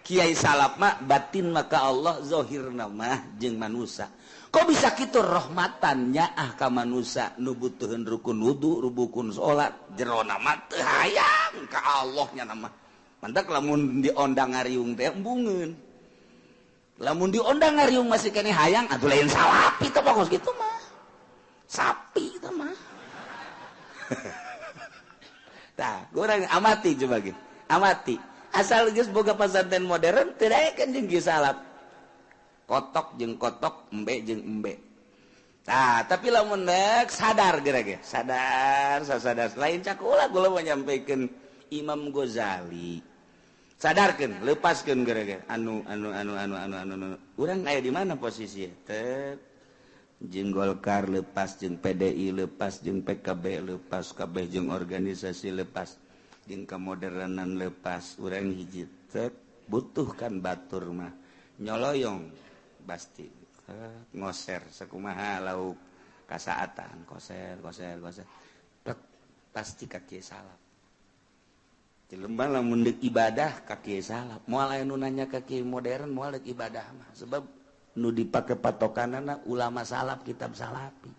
Kiai salap mah batin maka Allah zahirna mah jeung manusia. Kok bisa kitu rahmatannya ka manusia nu butuheun rukun wudu, rukun salat, jerona mah teu hayang ka Allah nya nama. Mantak lamun diondang ngariung teh embungeun. Lamun diondang ngariung masih kene hayang atuh lain salapi teh kos kitu mah. Sapi teh mah. Tah, kurang amati coba gitu. Amati. Asal geus boga pasantren modern teu daekeun jeung kieu salap. Kotok jeung kotok, embe jeung embe. Tah, tapi lamun deuk sadar geura-geura. Sadar lain cakulah kula menyampaikan Imam Ghazali. Sadarkeun, lepaskeun geura-geura. Anu. Urang aya di mana posisinya? Teu jeung Golkar lepas, jeung PDI lepas, jeung PKB lepas, kabeh jeung organisasi lepas, jeung kemodernan lepas. Urang hiji butuhkan batur mah nyoloyong pasti ngoser sakumaha lauk kasaatan koser pasti kaki salap. Jelema lamun deuk ibadah kaki salap, moal aya nu nanya kaki modern moal deuk ibadah mah sebab nu dipake patokanana ulama salap kitab salapi.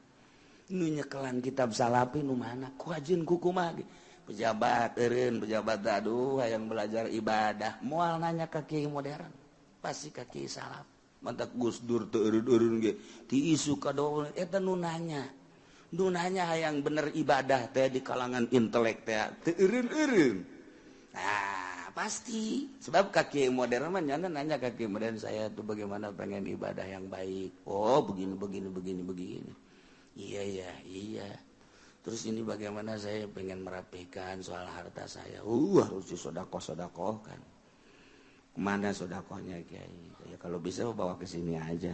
Nu nyekelan kitab salapi nu mana? Ku ajeun kumaha ge? Pejabat eureun, pejabat aduh hayang belajar ibadah, moal nanya ka kiai modern. Pasti ka kiai salap. Mantak Gus Dur teu eureun-eureun ge. Ti isu kadoa eta nu nanya. Nu nanya hayang bener ibadah teh di kalangan intelek teh teu eureun-eureun. Nah, pasti sebab kaki modern mah nanya kaki modern saya tuh bagaimana pengen ibadah yang baik. Oh begini. Iya. Terus ini bagaimana saya pengen merapikan soal harta saya. Harus disodakoh kan. Kemana sodakohnya Kiai? Ya kalau bisa bawa ke sini aja.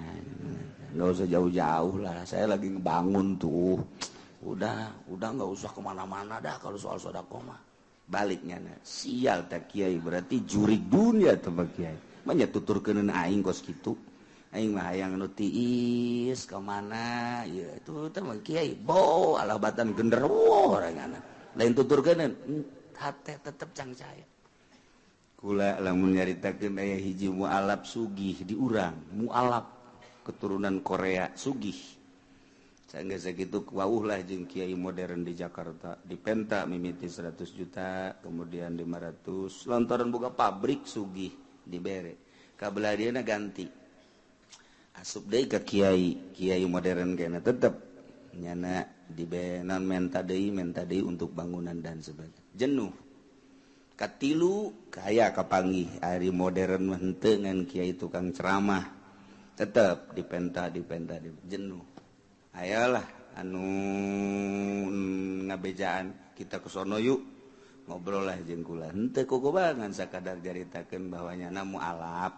Nggak usah jauh-jauh lah. Saya lagi ngebangun tuh. Udah nggak usah kemana-mana dah kalau soal sodakoh mah. Baliknya sial tak kiai berarti juri dunia tuh kiai banyak tuturkeun aing kos kitu aing mah hayang nu tiis ka mana ya itu teh mah kiai bo alabatan genderuwo orangana lain tuturkeun hate tetep cangcaya kula lamun nyaritakeun aya hiji mualaf sugih di urang mualaf keturunan Korea sugih sanggeus sakitu wauh lah jeung kiai modern di Jakarta di Penta mimiti 100 juta kemudian 500 lantaran boga pabrik sugih dibere kabelah dieuna ganti asup deui ka kiai modern kena tetep nyana dibenan menta deui untuk bangunan dan sebagainya jenuh katilu kaya kapanggih ari modern mah henteu ngan kiai tukang ceramah tetep di Penta jenuh. Ayolah anu ngabejaan kita kesono yuk ngobrol lah jeung kula henteu kukubangan sakadar jaritakeun bahwa nyana mualaf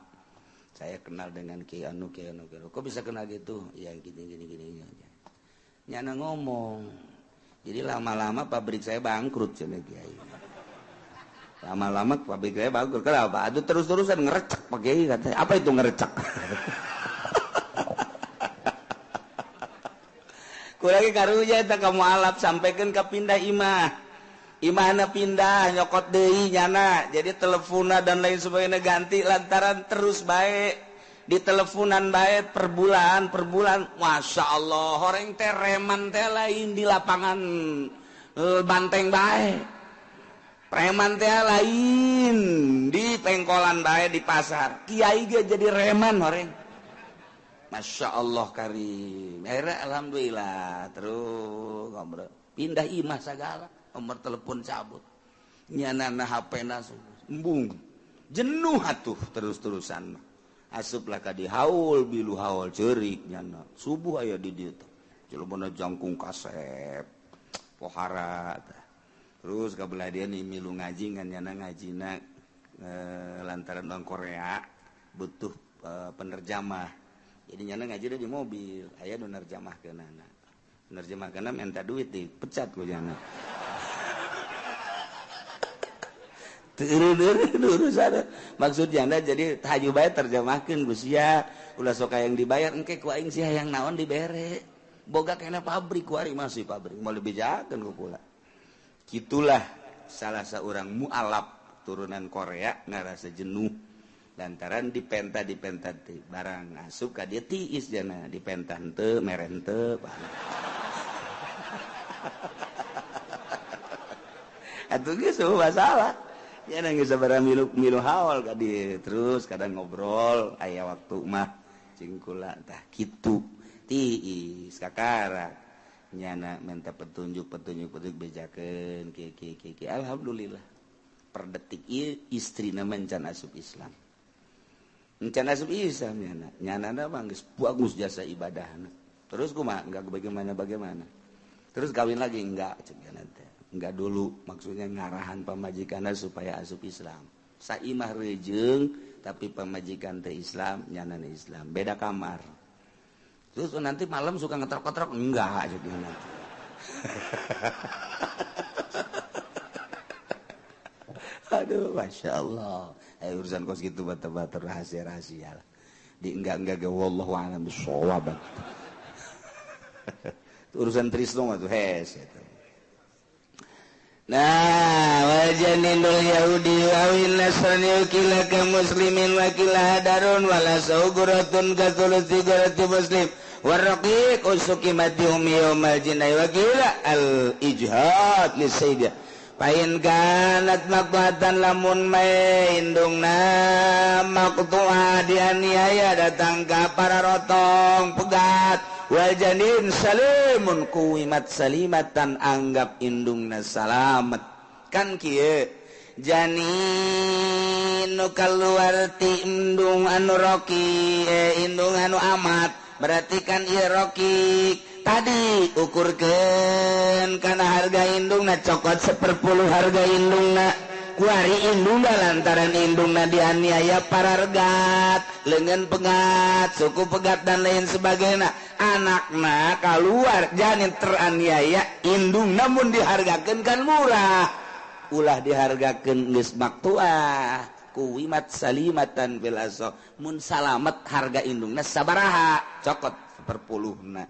saya kenal dengan kiai anu kok bisa kenal gitu ya gini nyana ngomong jadi lama-lama pabrik saya bangkrut cenah kiai lama-lama pabrik saya bangkrut kenapa aduh terus-terusan ngerecek Pak Kiai katanya apa itu ngerecek kurang karunya eta ka mualaf sampaikan ke pindah imahna pindah nyokot deui nyana jadi telepona dan lain sebagainya ganti lantaran terus baik di teleponan baik per bulan Masya Allah horeng teh reman teh lain di lapangan banteng baik reman teh lain di pengkolan baik di pasar kiai ge jadi reman horeng Masya Allah karim. Akhirnya alhamdulillah terus ngobrol. Pindah imah segala, nomor telepon cabut. Nyanana HP-na embung. Jenuh atuh terus-terusan. Asuplah ka di haul bilu haul ceurik nyana. Subuh aya di dieu teh. Jelema jangkung kasep. Pohara teh. Terus kabelah dia nih milu ngaji ngan nyana ngajina lantaran orang Korea butuh penerjemah. Jadi nyana ngaji di mobil, aya nu nerjemahkeunana. Nerjemahkeunna minta duit dipecat ku nyana. Teu urusan. Maksudnya jadi tahaju bae terjemahkeun Gus sia, ulah sok hayang dibayar engke ku aing si hayang naon dibere. Boga kena pabrik ku ari masih pabrik, mau lebih jakeun ku kula. Kitulah salah seorang mualaf turunan Korea ngarasa jenuh lantaran dipenta teh barang asup ka dia tiis jana dipenta henteu meren teu atuh geus masalah ya geus sabaraha milu haul ka dieu terus kadang ngobrol aya waktu mah cing kula tah kitu tiis kakara nyana minta petunjuk bejakeun ki alhamdulillah per detik ieu istrina mencan asup Islam nyana mah geus bagus jasa ibadahna terus kumaha enggak bagaimana terus kawin lagi enggak cenah teh enggak dulu maksudnya ngarahan pamajikanna supaya asup Islam saimah rejeung tapi pamajikan teh Islam nyana Islam beda kamar terus nanti malam suka ngetrok-ngetrok enggak jadi nanti aduh masya Allah urusan kos gitu bata-bata rahasia lah di enggak ge wallahu a'lam bishawab urusan trisno mah tuh hes eta nah wajanindul yahudi wa wil nasrani kila ka muslimin wa kila darun wala sauguratun ka thuluthi gurati muslim warraqiq usuqimati ummi yaumal jinai wa kila al ijhad li sayyidah pain kanat maqatan lamun indungna maqtu'a dianiaya datang ka para rotong pegat wal janin salimun kuwimat salimatan anggap indungna salamet kan kieu janin nu kaluar ti indung anu roki indung anu amat berarti kan ieu roki tadi ukurkeun kana harga indungna cokot 1/10 harga indungna kuari indungna lantaran indungna dianiaya parargat leungeun pegat suku pegat dan lain sebagainya anakna kaluar janin teraniaya indung namun dihargakeun kan murah ulah dihargakeun geus maktuah kuwimat salimatan bil aso mun salamet harga indungna sabaraha cokot 1/10na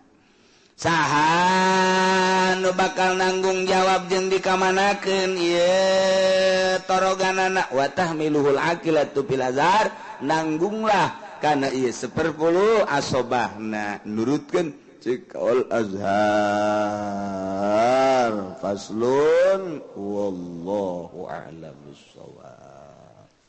saha nu bakal nanggung jawab jeung dikamanakeun ieu toroganana wa tahmiluhul aqilatu fil azhar nanggunglah kana ieu 1/10 asobahna nurutkeun cikaul azhar faslun wallahu a'lam bissawab